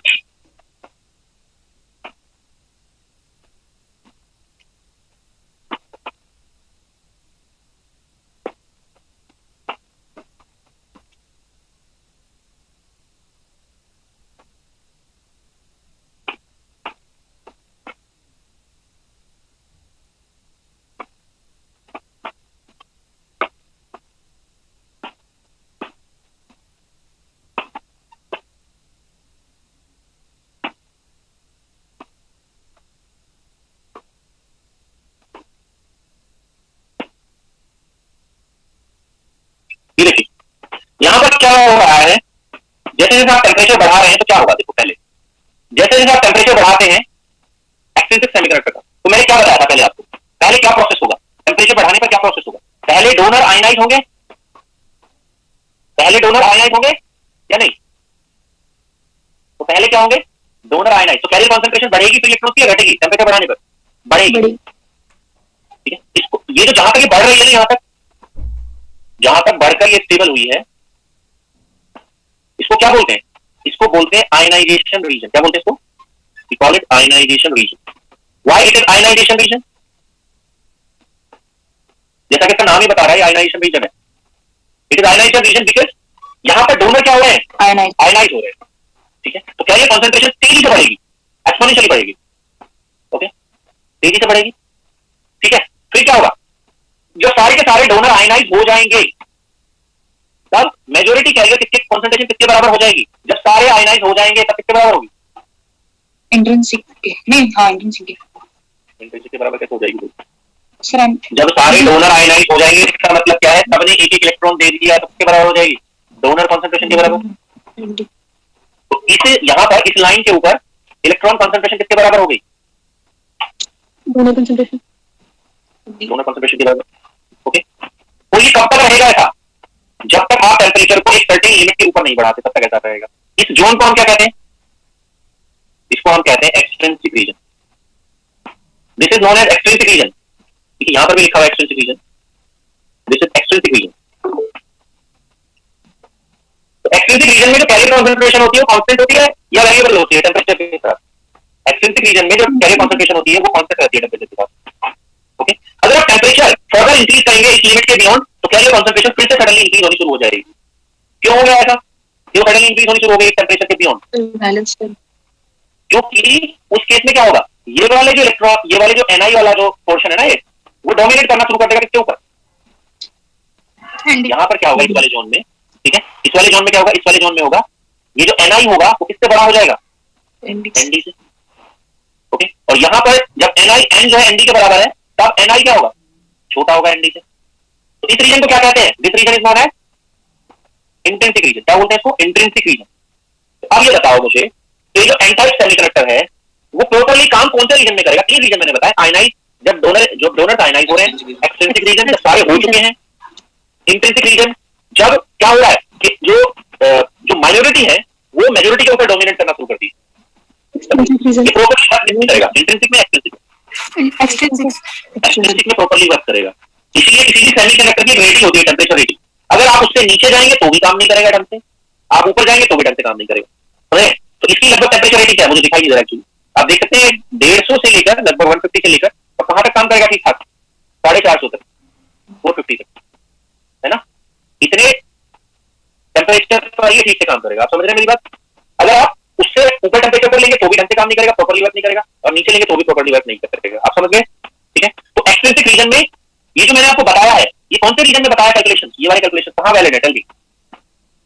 जैसे आप टेम्परेचर बढ़ा रहे हैं तो क्या होगा, देखो पहले जैसे जैसे आप टेम्परेचर बढ़ाते हैं एक्सट्रिंसिक सेमीकंडक्टर का, तो मैंने क्या बताया था पहले आपको, पहले क्या प्रोसेस होगा, टेम्परेचर बढ़ाने पर क्या प्रोसेस होगा, पहले डोनर आयनाइज होंगे, पहले डोनर आयनाइज होंगे या नहीं, तो पहले क्या होंगे, डोनर आयनाइज, तो कैरियर कॉन्सेंट्रेशन बढ़ेगी तो इलेक्ट्रॉन की घटेगी, टेम्परेचर बढ़ाने पर बढ़ेगी, ठीक है। इसको ये जो जहां तक ये बढ़ रही है ना, जहां तक बढ़कर ये स्टेबल हुई है, इसको क्या बोलते हैं, इसको बोलते हैं आयनाइजेशन रीजन, क्या बोलते हैं इसको, we call it ionization region. Why it is ionization region? जैसा कि इसका नाम ही बता रहा है आयनाइजेशन रीजन है, it is ionization region because यहां पर डोनर क्या हो रहे हैं, आयनाइज हो रहे हैं, ठीक है। तो क्या ये कॉन्सेंट्रेशन तेजी से बढ़ेगी, एक्सपोनेंशियली बढ़ेगी, ओके, तेजी से बढ़ेगी, ठीक है। फिर क्या होगा, जब सारे के सारे डोनर आयनाइज हो जाएंगे तब मेजोरिटी कैरियर किसके कॉन्सेंट्रेशन किसके बराबर हो जाएगी, जब सारे आयनाइज हो जाएंगे तब किसके बराबर होगी, इंट्रिंसिक नहीं, हाँ इंट्रिंसिक इंट्रिंसिक के बराबर कैसे हो जाएगी, सर जब सारे डोनर आयनाइज हो जाएंगे इसका मतलब क्या है, सबने एक एक इलेक्ट्रॉन दे दिया तो किसके बराबर हो जाएगी, डोनर कॉन्सेंट्रेशन के बराबर। तो इस यहाँ पर इस लाइन के ऊपर इलेक्ट्रॉन कॉन्सेंट्रेशन किसके बराबर हो गई, डोनर कंसंट्रेशन के बराबर, ओके। तो ये कब तक रहेगा ऐसा, जब तक आप टेम्परेचर को एक सर्टेन लिमिट के ऊपर नहीं बढ़ाते तब तक ऐसा रहेगा। इस जोन को हम क्या कहते हैं, इसको हम कहते हैं extrinsic region, this is known as extrinsic region, ठीक है, यहां पर भी लिखा हुआ है extrinsic region, this is extrinsic region. तो एक्सट्रिंसिक रीजन में जो कैरियर कॉन्सेंट्रेशन होती है वो कांस्टेंट होती है या वेरिएबल होती है टेम्परेचर के साथ, एक्सट्रिंसिक रीजन में जो कैरियर कॉन्सेंट्रेशन होती है वो कांस्टेंट रहती है टेम्परेचर के साथ, ओके। अगर आप टेम्परेचर फर्दर इंक्रीज करेंगे इस लिमिट के बियॉन्ड तो कैरियर कॉन्सेंट्रेशन फिर से सडनली इंक्रीज होनी शुरू हो जाएगी। क्यों हो गया ऐसा, क्यों सडनली इंक्रीज होनी शुरू हो गई टेम्परेचर के बियॉन्ड, बैलेंस कर, क्योंकि उस केस में क्या होगा, ये वाले जो इलेक्ट्रॉन, ये वाले जो एनआई वाला जो पोर्शन है ना, ये वो डोमिनेट करना शुरू कर देगा किसके ऊपर, यहां पर क्या होगा इस वाले जोन में, ठीक है, इस वाले जोन में क्या होगा, इस वाले जोन में होगा ये जो एनआई होगा वो किससे बड़ा हो जाएगा, एनडी से, ओके। और यहां पर जब एनआई एन जो है एनडी के बराबर है तब एनआई क्या होगा, छोटा होगा एनडी से। तो इस रीजन को क्या कहते हैं, this region is known as intrinsic region, क्या बोलते हैं इसको, इंट्रिंसिक रीजन। अब ये बताओ मुझे, ये जो एन टाइप सेमीकंडक्टर है वो प्रॉपर्ली काम कौन से रीजन में करेगा, तीन रीजन मैंने बताया, आयनाइज, जब डोनर आयनाइज हो रहे हैं, एक्सट्रिंसिक रीजन जब सारे हो चुके हैं, इंट्रिंसिक रीजन जब क्या हो रहा है कि जो माइनॉरिटी है वो मेजॉरिटी के ऊपर डोमिनेट करना शुरू करती है, ये प्रॉपर्ली वर्क नहीं करेगा, इंट्रिंसिक में एक्सट्रिंसिक में प्रॉपर्ली वर्क करेगा। इसीलिए किसी भी सेमीकंडक्टर की रेटिंग होती है, टेम्परेचर रेटिंग, अगर आप उससे नीचे जाएंगे तो भी काम नहीं करेगा ढंग से, आप ऊपर जाएंगे तो भी ढंग से काम नहीं करेगा, तो इसकी लगभग टेम्परेचर रेटिंग क्या है मुझे दिखाई नहीं दे रहा एक्चुअली, आप देख सकते हैं 150 से लेकर लगभग 150 से लेकर और कहां तक काम करेगा, ठीक ठाक 450 तक, 450 तक, है ना, इतने टेम्परेचर पर ये ठीक से काम करेगा, आप समझ रहे हैं मेरी बात। अगर आप उससे ऊपर टेम्परेचर पर लेंगे तो भी ढंग से काम नहीं करेगा, प्रॉपर्ली वर्क नहीं करेगा, और नीचे लेंगे तो भी प्रॉपर्ली वर्क नहीं करेगा, आप समझ गए, ठीक है। तो एक्सट्रिंसिक रीजन में ये जो मैंने आपको बताया है, ये कौन से रीजन में बताया कैलकुलेशन, ये वाले कैलकुलेशन कहां वैलिड है, टेल मी,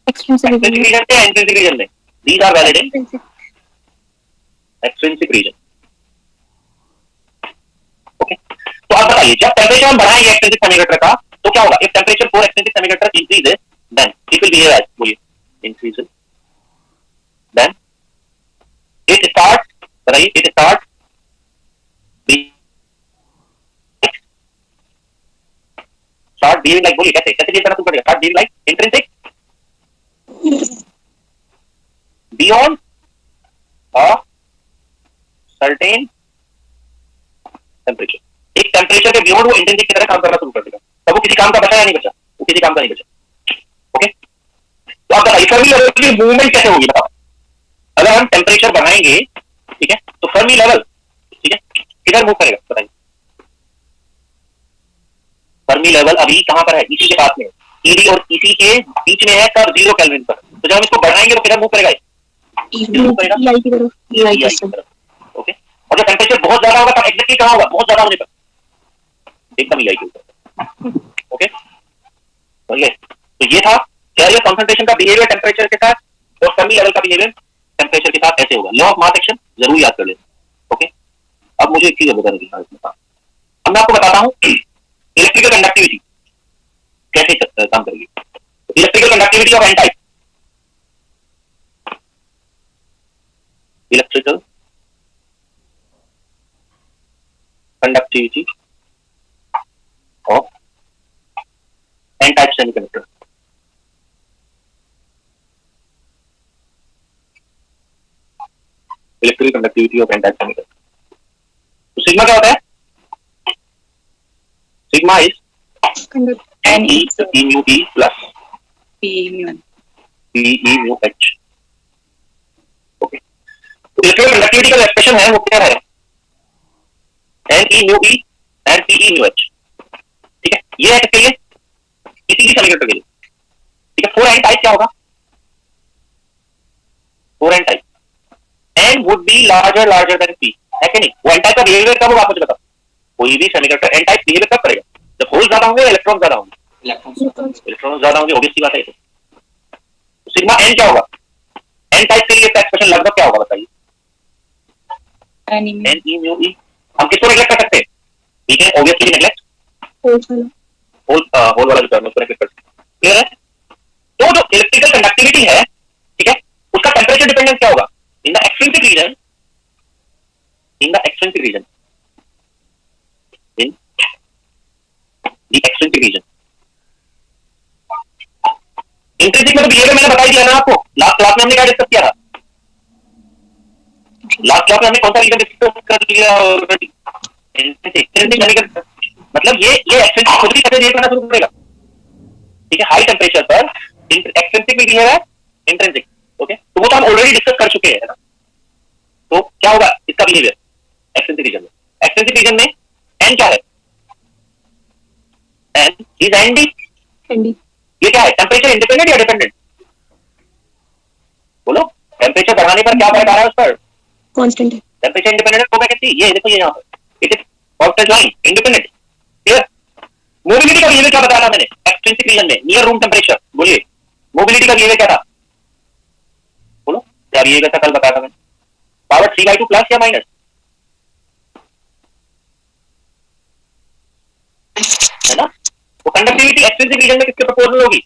एक्सट्रिंसिक रीजन से इंट्रिंसिक रीजन में, these are valid in extrinsic region, okay. तो आप बताइए जब टेम्परेचर हम बढ़ाएंगे एक्सट्रिंसिक सेमीकंडक्टर का तो क्या होगा, if temperature for extrinsic semiconductor increases then it will behave as, बोलिए, इंक्रीजेस देन इट स्टार्ट, बताइए, इट स्टार्ट behaving like, बोलिए कैसे कैसे करना शुरू करेगा, start behaving like intrinsic beyond a certain temperature, एक टेम्परेचर के बियॉन्ड वो इंट्रिंसिक की तरह काम करना शुरू कर देगा, तब वो किसी काम का बचा या नहीं बचा, वो किसी काम का नहीं बचा, ओके। तो आप बताइए फर्मी लेवल की मूवमेंट कैसे होगी, बताओ, अगर हम टेम्परेचर बढ़ाएंगे, ठीक है, तो फर्मी लेवल, ठीक है, किधर मूव करेगा, बताइए, फर्मी लेवल अभी कहां पर है, इसी के पास में, ईडी और इसी के बीच में है, कब 0 केल्विन पर, तो जब हम इसको बढ़ाएंगे तो किधर मूव करेगा, EI की तरफ, ओके। और जब टेम्परेचर बहुत ज्यादा होगा तब एग्जैक्टली कहां होगा, बहुत ज्यादा होने पर एकदम EI के ऊपर, ओके, समझिए। तो ये था कैरियर कॉन्सेंट्रेशन का बिहेवियर टेम्परेचर के साथ, और फर्मी लेवल का बिहेवियर टेम्परेचर के साथ ऐसे होगा, लॉ ऑफ मास एक्शन जरूर याद कर लें, ओके। अब मुझे एक चीज बताने की, अब मैं आपको बताता हूं इलेक्ट्रिकल कंडक्टिविटी कैसे काम करेगी, electrical conductivity of N type, electrical conductivity of N type semiconductor. Electrical conductivity of N type semiconductor. तो सिग्मा क्या होता है? Sigma is N E mu E plus P mu N. P E mu H. Okay, तो electrical conductivity का expression है वो क्या है? N E mu E and P E mu H. ठीक है, ये है किसके लिए? किसी भी सेमीकंडक्टर के लिए। ठीक है, 4n टाइप क्या होगा? 4n type n would be larger than p, है कि नहीं? वो n टाइप का बिहेवियर कब होगा आप मुझे बताओ। कोई भी सेमीकंडक्टर n टाइप बिहेवियर कब करेगा? जब होल ज्यादा होंगे, इलेक्ट्रॉन ज्यादा होंगे। इलेक्ट्रॉन ज्यादा होंगे, ऑब्वियस सी बात है। तो सिग्मा n क्या होगा? n टाइप के लिए इसका एक्सप्रेशन लगभग क्या होगा बताइए? N mu. n e mu e। हम किसको नेगलेक्ट कर सकते हैं? ठीक है, ऑब्वियसली नेगलेक्ट होल वाला जो टर्म है उसको नेगलेक्ट कर सकते हैं। क्लियर है? तो जो इलेक्ट्रिकल कंडक्टिविटी है, ठीक है, उसका टेंपरेचर डिपेंडेंस क्या होगा? In the extrinsic region, in the extrinsic region, in the extrinsic region. Intrinsic में तो बिहेवियर मैंने बता ही दिया ना आपको। लास्ट क्लास में हमने क्या डिस्कस किया था? लास्ट क्लास में हमने कौन सा रीजन डिस्कस कर लिया ऑलरेडी? इंट्रिंसिक मतलब ये एक्सट्रिंसिक खुद भी कैसे बिहेव करना शुरू करेगा। ठीक है, हाई टेम्परेचर पर एक्सट्रिंसिक भी बिहेव है, इंट्रिंसिक। ओके, तो वो तो हम ऑलरेडी डिस्कस कर चुके हैं ना। तो क्या होगा इसका बिहेवियर एक्सट्रिंसिक रीजन में? एक्सट्रिंसिक रीजन में n क्या है? n is nd। ये क्या है? टेम्परेचर इंडिपेंडेंट या डिपेंडेंट? बोलो, टेम्परेचर बढ़ाने पर क्या फर्क आ रहा है उस पर? कांस्टेंट है। टेम्परेचर इंडिपेंडेंट होगा कैसे? ये देखो, ये यहाँ पर it is constant line independent. Clear? Mobility का बिहेवियर क्या बताया था मैंने एक्सट्रिंसिक रीजन में? Near room temperature. बोलिए, मोबिलिटी का बिहेवियर क्या था? बोलो, क्या बिहेवियर था? कल बताया था मैंने। पावर 3/2 प्लस या माइनस? है ना? तो कंडक्टिविटी एक्सट्रिंसिक रीजन में किसके प्रोपोर्शनल होगी?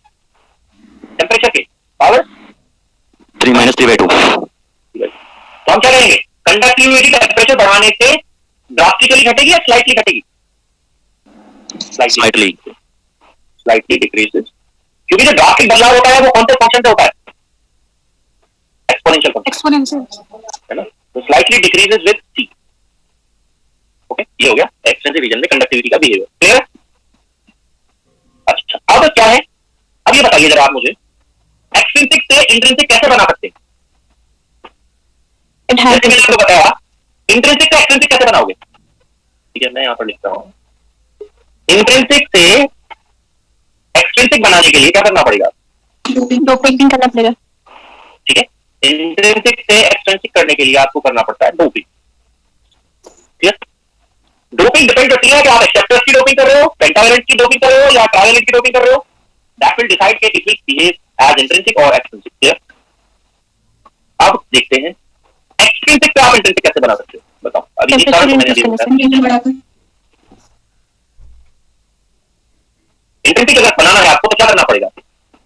टेम्परेचर के पावर 3 - 3/2। तो हम क्या करेंगे? कंडक्टिविटी टेम्परेचर बढ़ाने से ड्रास्टिकली घटेगी या स्लाइटली घटेगी? Slightly decreases. क्योंकि जो ड्रास्टिक बदलाव होता है वो कौन से फंक्शन से होता है? Exponential function, Exponential. है ना? तो slightly decreases with c। Okay, ये हो गया एक्सटेंसिव रीजन में कंडक्टिविटी का बिहेवियर। क्लियर? अच्छा, अब क्या है? अब ये बताइए जरा आप मुझे, एक्सट्रिंसिक से इंट्रिंसिक कैसे बना सकते हैं? जैसे मैंने आपको बताया, इंट्रिंसिक से एक्सट्रिंसिक कैसे बनाओगे? ठीक है, मैं यहां पर लिखता हूं। इंट्रिंसिक से एक्सट्रिंसिक बनाने के लिए क्या करना पड़ेगा? डोपिंग करना पड़ेगा। ठीक है, इंट्रिंसिक से एक्सट्रिंसिक करने के लिए आपको करना पड़ता है डोपिंग। ठीक है, डोपिंग डिपेंड करती है कि आप एक्सेप्टर्स की डोपिंग कर रहे हो, पेंटावैलेंट की डोपिंग कर रहे हो या ट्राइवैलेंट की डोपिंग कर रहे हो। दैट विल डिसाइड कि it will behave as intrinsic और एक्सट्रिंसिक। क्लियर? अब देखते हैं एक्सट्रिंसिक से आप इंट्रिंसिक कैसे बना सकते हो। बताओ, अभी एक कारण मैंने दिया है। इंट्रिंसिक अगर बनाना है आपको तो क्या करना पड़ेगा?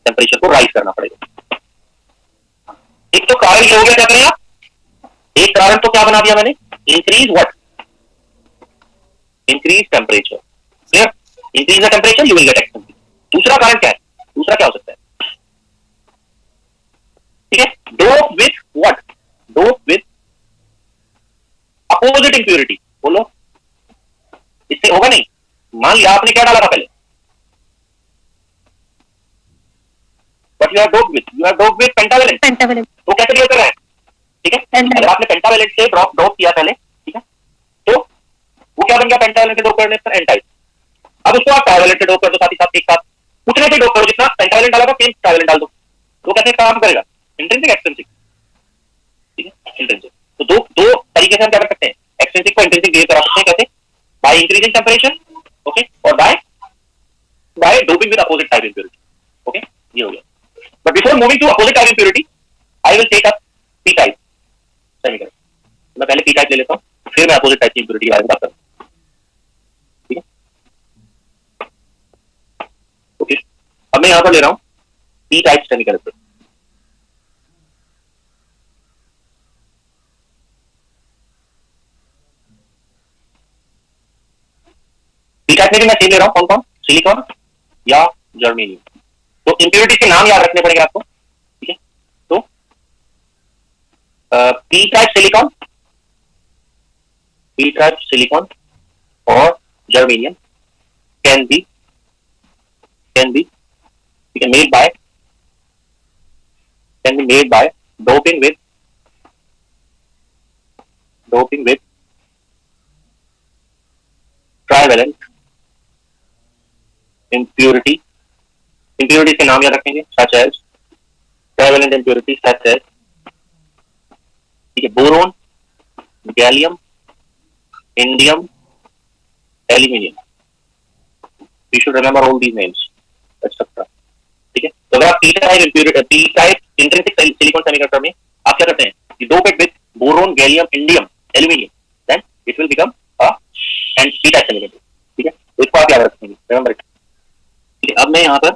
टेम्परेचर को राइज करना पड़ेगा। एक तो कारण ये हो गया, क्या करें आप? एक कारण तो क्या बना दिया मैंने? Increase what? Increase temperature. Clear? Increase the temperature you will get extrinsic. दूसरा कारण क्या है? दूसरा क्या हो सकता है? ठीक है, dope with what? Dope with opposite impurity. बोलो, इससे होगा नहीं। मान लिया आपने क्या डाला था पहले? But you are doped with pentavalent। तो कैसे बिहेव कर रहा है? ठीक है, अगर आपने पेंटावेलेंट से ड्रॉप किया पहले, ठीक है, तो वो क्या बन गया? पेंटावेलेंट से डोप करने पर एन टाइप। अब उसको आप ट्राइवेलेंट से डोप कर दो, साथ ही साथ एक साथ उतने से डोप करो जितना पेंटावेलेंट डाला था, सेम ट्राइवेलेंट डाल दो, तो कैसे काम करेगा? Intrinsic extrinsic. ठीक है, इंट्रिंसिक। तो दो तरीके से हम क्या कर सकते हैं? एक्सट्रिंसिक को इंट्रिंसिक बिहेव करा सकते हैं। कैसे? बाय इंक्रीजिंग टेम्परेचर, ओके, और by doping with opposite type impurity. Okay, ये हो गया। But before moving to opposite type impurity, I will take up p type semiconductor. मैं पहले p type ले लेता हूँ, फिर मैं opposite type की impurity के बारे में बात करूँगा। ठीक है, ओके। अब मैं यहाँ पर ले रहा हूँ p type सेमीकंडक्टर। डेफिनेटली मैं सेम ले रहा हूँ, कौन कौन, सिलिकॉन या जर्मेनियम। तो इंप्योरिटीज के नाम याद रखने पड़ेंगे आपको, ठीक है। तो P type silicon, P type silicon और जर्मेनियम कैन बी ठीक है made by doping with trivalent impurity, impurities के नाम याद रखेंगे, such as trivalent impurities such as, ठीक है, boron, gallium, indium, aluminium. You should remember all these names, etc. ठीक है। तो अगर आप P type intrinsic silicon semiconductor में आप क्या करते हैं, you dope it with boron, gallium, indium, aluminium, then it will become a and p type semiconductor, ठीक है। तो इसको आप याद रखेंगे, remember it, ठीक है। अब मैं यहाँ पर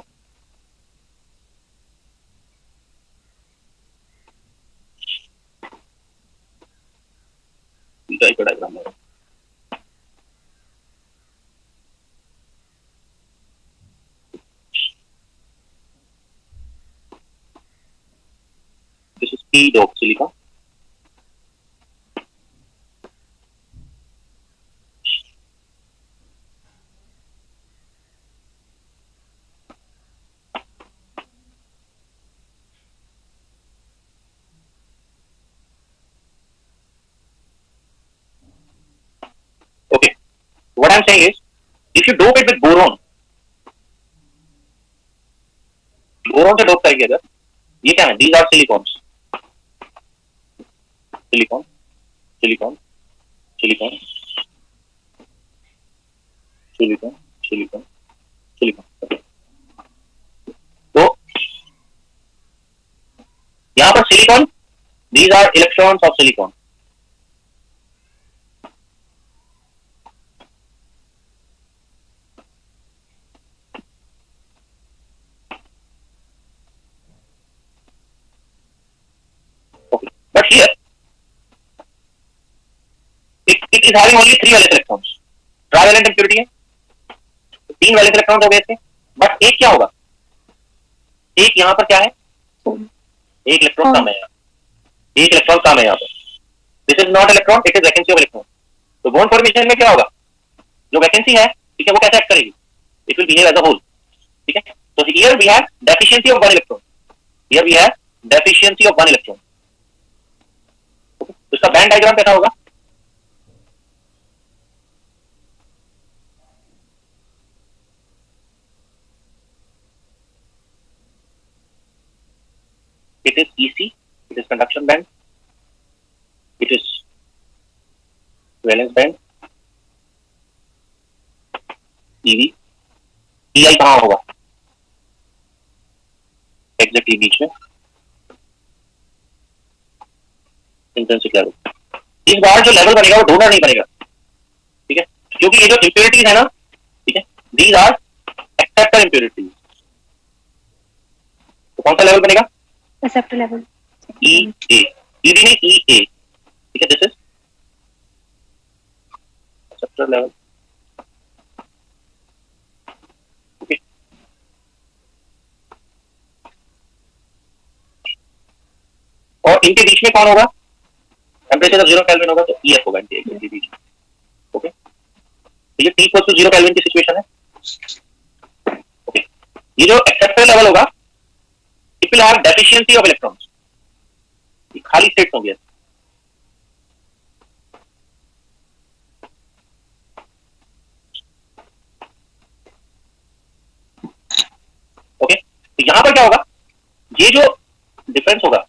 p type का डायग्राम है। This is p dope silicon. Okay. What I'm saying is, if you dope it with boron से डोप करेंगे अगर, ये क्या है, these are silicons, silicon, silicon, silicon, silicon, silicon, silicon. तो यहां पर silicon, these are electrons of silicon. Okay. But here it is having only 3 valence electrons. Trivalent impurity है, 3 वैलेंस इलेक्ट्रॉन हो गए थे, बट एक क्या होगा, एक यहाँ पर क्या है, एक इलेक्ट्रॉन कम है, एक इलेक्ट्रॉन कम है यहाँ पर। This is not electron, it is vacancy of electron. तो बॉन्ड फॉर्मेशन में क्या होगा, जो वैकेंसी है, ठीक है, वो कैसे एक्ट करेगी, it will behave as a hole, ठीक है। तो here we have deficiency of 1 electron, here we have deficiency of 1 electron. तो इसका बैंड डायग्राम कैसा होगा, it is EC, it is conduction band, it is valence band, EV, EI कहाँ होगा, exactly बीच में, इंट्रिंसिक लेवल। इस बार जो लेवल बनेगा वो डोनर नहीं बनेगा, ठीक है, क्योंकि ये जो इंप्योरिटीज है ना, ठीक है, दीज आर एक्सेप्टर इंप्योरिटीज। तो कौन सा लेवल बनेगा, एक्सेप्टर लेवल, EA, ED नहीं EA, ठीक है, this is acceptor level, okay. और इनके बीच में कौन होगा, टेम्परेचर जब 0 केल्विन होगा तो EF होगा इनके बीच में, ओके। तो ये T = 0 केल्विन की सिचुएशन है, ओके। ये जो एक्सेप्टर लेवल होगा, it will have deficiency of electrons, ये खाली स्टेट्स होंगे, ओके। तो यहां पर क्या होगा, ये जो डिफरेंस होगा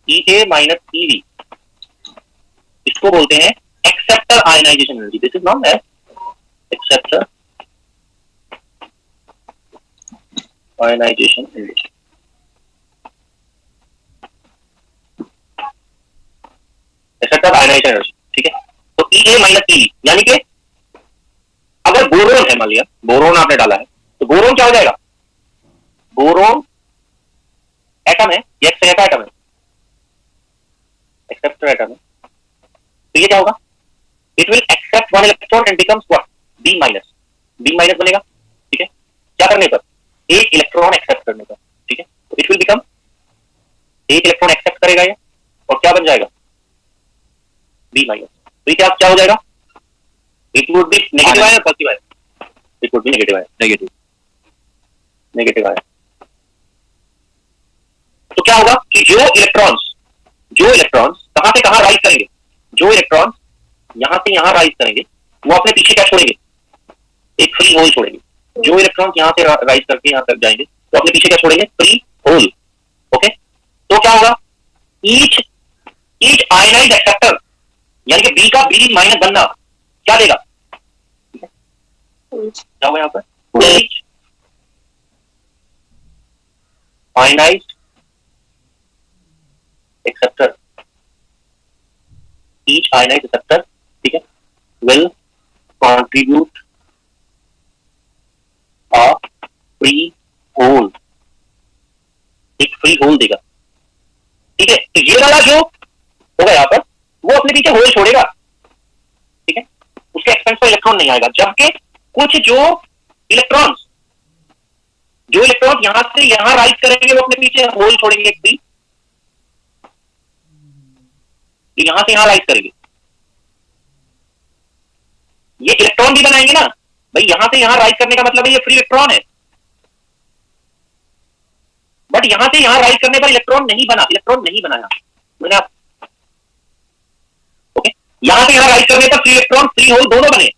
EA माइनस EV, इसको बोलते हैं acceptor ionization energy. This is known as acceptor ionization energy, acceptor ionization energy, ठीक है। तो EA माइनस EV, यानी कि अगर बोरोन है, मान लिया बोरोन आपने डाला है, तो बोरोन क्या हो जाएगा, बोरोन एटम है, ये एक्सेप्टर एटम है, एक्सेप्टर एटम है, तो ये क्या होगा, it will accept 1 electron and becomes what, B minus बनेगा, ठीक है, क्या करने पर, एक इलेक्ट्रॉन एक्सेप्ट करने पर, ठीक है, तो इट विल बिकम, एक इलेक्ट्रॉन एक्सेप्ट करेगा ये और क्या बन जाएगा, बी माइनस। तो ये क्या हो जाएगा, it would be negative ion और positive ion, it would be negative ion, negative ion. तो क्या होगा कि जो इलेक्ट्रॉन्स कहां से कहां राइज करेंगे, जो इलेक्ट्रॉन्स यहां से यहां राइज करेंगे वो अपने पीछे क्या छोड़ेंगे, एक फ्री होल छोड़ेंगे। जो इलेक्ट्रॉन्स यहां से राइज करके यहां तक जाएंगे तो अपने पीछे क्या छोड़ेंगे, फ्री होल। ओके, तो क्या होगा, ईच आयनाइज्ड एक्सेप्टर यानी कि बी का बी माइनस बनना क्या देगा, क्या होगा यहां पर, each ionised acceptor, each ionised acceptor, ठीक है, will contribute a free hole, एक फ्री होल देगा, ठीक है। तो ये वाला जो होगा यहाँ पर वो अपने पीछे होल छोड़ेगा, ठीक है, उसके एक्सपेंस पर इलेक्ट्रॉन नहीं आएगा। जबकि कुछ जो इलेक्ट्रॉन्स यहां से यहां राइज करेंगे वो अपने पीछे होल छोड़ेंगे, एक फ्री, यहां से यहां राइज करेंगे, ये इलेक्ट्रॉन भी बनाएंगे ना भाई, यहां से यहां राइज करने का मतलब है ये फ्री इलेक्ट्रॉन है, बट यहां से यहां राइज करने पर इलेक्ट्रॉन नहीं बनाया मैंने आप, ओके, यहां से यहां राइज करने पर फ्री इलेक्ट्रॉन फ्री होल दोनों बने,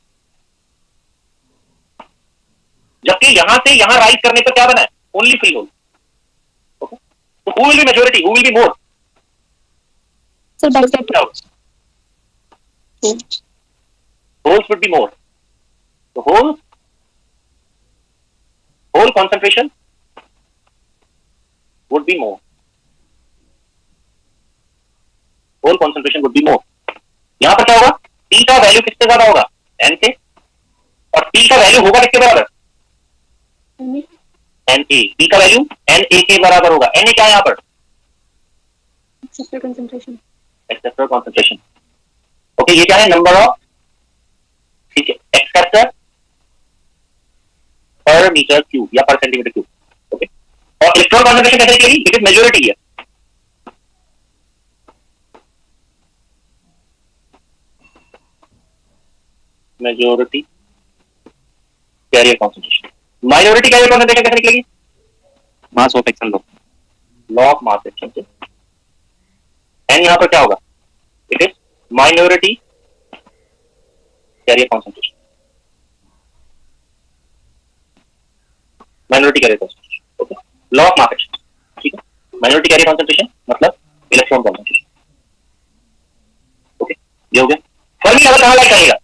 जबकि यहां से यहां राइज करने पर क्या बना है, ओनली फ्री होल। ओके, तो who will be majority, who will be more, sir back holes would be more, so hole concentration would be more, hole concentration would be more। यहां पर क्या होगा, T का वैल्यू किससे ज्यादा होगा, N से, और T का वैल्यू होगा किसके बराबर, Na, T का वैल्यू Na के बराबर होगा। Na क्या है यहां पर, एक्सेप्टर कॉन्सेंट्रेशन, ओके, ये क्या है, नंबर ऑफ, ठीक है, एक्सेप्टर पर मीटर क्यूब या पर सेंटीमीटर क्यूब, ओके, और इलेक्ट्रॉन कॉन्सेंट्रेशन कैसे निकलेगी, बिकॉज मेजॉरिटी है, majority carrier concentration, minority carrier concentration कैसे निकलेगी, mass of action law of mass action से। एन यहां पर क्या होगा, it is minority carrier concentration, minority carrier concentration, okay, law of mass action, ठीक है, माइनॉरिटी कैरियर कॉन्सेंट्रेशन मतलब इलेक्ट्रॉन कॉन्सेंट्रेशन, ओके, ये हो गया। फर्मी लेवल कहां लाइक करेगा,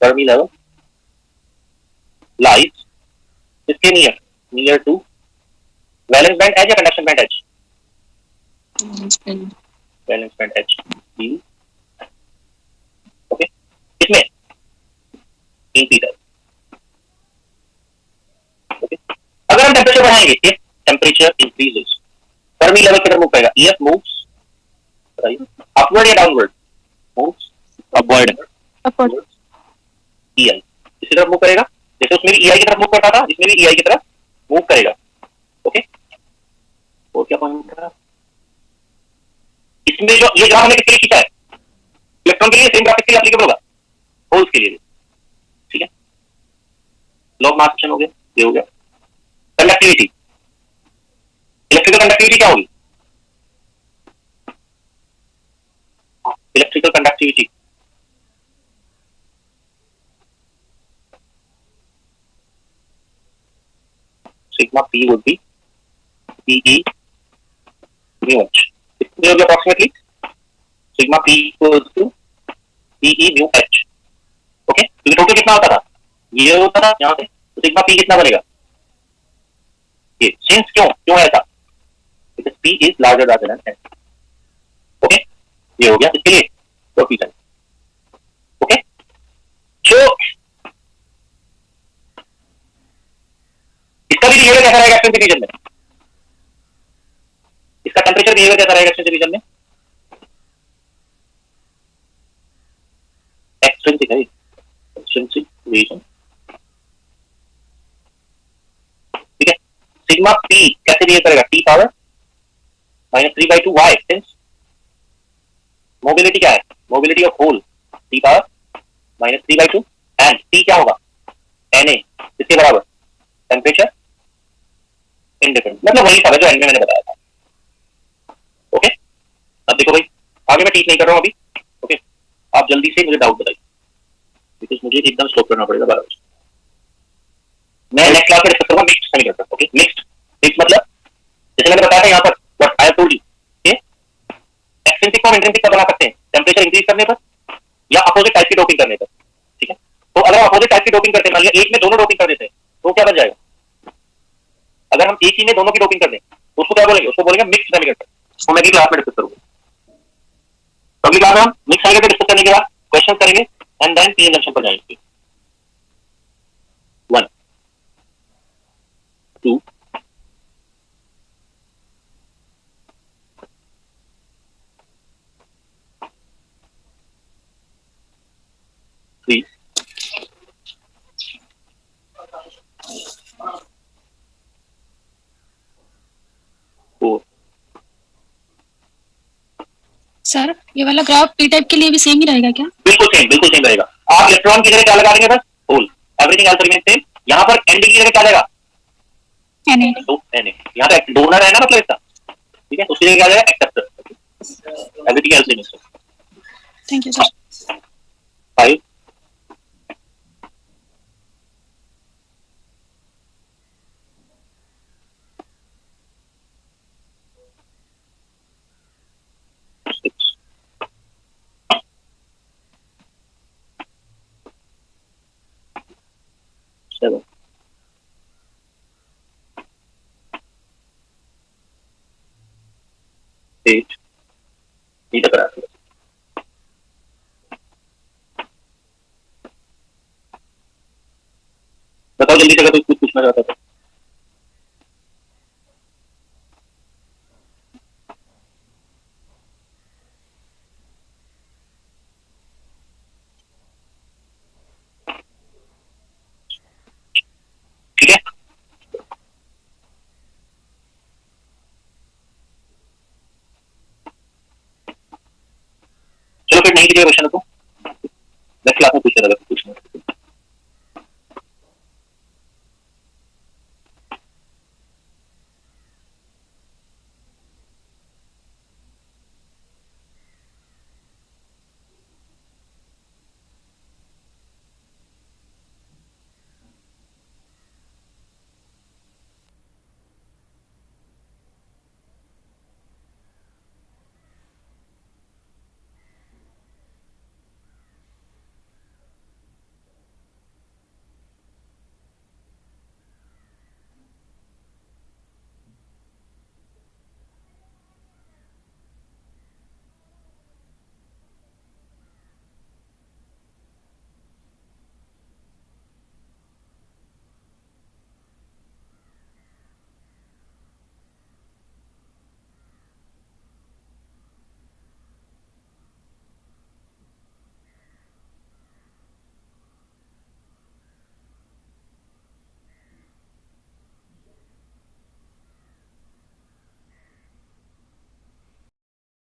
फर्मी लेवल लाइज इसके near to valence band edge या conduction band edge, valence band edge, okay, किसमें, इन पी टाइप, ओके। अगर हम टेम्परेचर बढ़ाएंगे, if temperature increases, Fermi level किधर मूव करेगा, EF मूव्स अपवर्ड या डाउनवर्ड, मूव्स अपवर्ड, EI इसी तरफ मूव करेगा, जैसे उसमें भी EI की तरफ मूव करता था, इसमें भी EI की तरफ मूव करेगा, ओके। और क्या पॉइंट था इसमें, जो ये ग्राफ हमने किसके लिए खींचा है, इलेक्ट्रॉन के लिए, सेम ग्राफ किसके लिए एप्लीकेबल होगा, होल्स के लिए, ठीक है। लॉ ऑफ मास एक्शन हो गया, ये हो गया। कंडक्टिविटी, इलेक्ट्रिकल कंडक्टिविटी क्या होगी, electrical conductivity sigma p would be Pe mu h, it will be approximately sigma p equals to Pe mu h, okay. तो ये टोटल कितना होता था, ये होता था यहाँ से, तो सिग्मा p कितना बनेगा, ये सिंस क्यों ऐसा, because p is larger rather than n, okay, ये हो गया इसके लिए कोएफिशिएंट, ओके। जो इसका भी बिहेवियर कैसा रहेगा एक्सपेंसिव रीजन में, इसका टेम्परेचर बिहेवियर कैसा रहेगा एक्सपेंसिव रीजन में, एक्सट्रिंसिक है, एक्सट्रिंसिक रीजन, ठीक है। सिग्मा पी कैसे दिया करेगा, T power -3/2 why, since mobility क्या है, mobility of hole T power -3/2 and T क्या होगा Na, इसके बराबर टेम्परेचर इंडिपेंडेंट, मतलब वही था जो एंड में मैंने बताया था। ओके, अब देखो भाई, आगे मैं टीच नहीं कर रहा हूं अभी। ओके, आप जल्दी से मुझे डाउट बताइए, बिकॉज मुझे एकदम स्टॉप करना पड़ेगा 12 बजे। मैं नेक्स्ट क्लास में डिस्कस करूंगा मिक्स्ड सेमीकंडक्टर। ओके, मिक्स्ड मतलब जैसे मैंने बताया था यहाँ पर, what I have told you, extrinsic को हम इंट्रिंसिक का बना सकते हैं टेम्परेचर इंक्रीज करने पर या अपोजिट टाइप की डोपिंग करने पर, ठीक है। तो अगर हम अपोजिट टाइप की डोपिंग करते हैं, मान लिया एक में दोनों डोपिंग कर देते हैं, तो क्या बन जाएगा, अगर हम एक ही में दोनों की डोपिंग कर दें तो उसको क्या बोलेंगे, उसको बोलेंगे मिक्स्ड सेमीकंडक्टर। तो मैं अगली क्लास में डिस्कस करूंगा। तो अगली क्लास में हम मिक्स सेमीकंडक्टर डिस्कस करने के बाद क्वेश्चन करेंगे एंड देन पीएन जंक्शन पर जाएंगे। 1 2 3 4। सर ये वाला ग्राफ पी टाइप के लिए भी सेम ही रहेगा क्या? बिल्कुल सेम रहेगा। आप इलेक्ट्रॉन की जगह क्या लगा देंगे, बस hole, everything else remain same. यहाँ पर एंड की जगह क्या जाएगा, Na। तो Na, यहाँ पे डोनर है ना, मतलब इसका, ठीक है, उसकी जगह क्या जाएगा, acceptor, everything else remain same. Thank you sir. 5 6 7 8 ये तक रहा है। बताओ जल्दी से, अगर कुछ पूछना चाहता था। ठीक है, चलो फिर नहीं कीजिए क्वेश्चन को।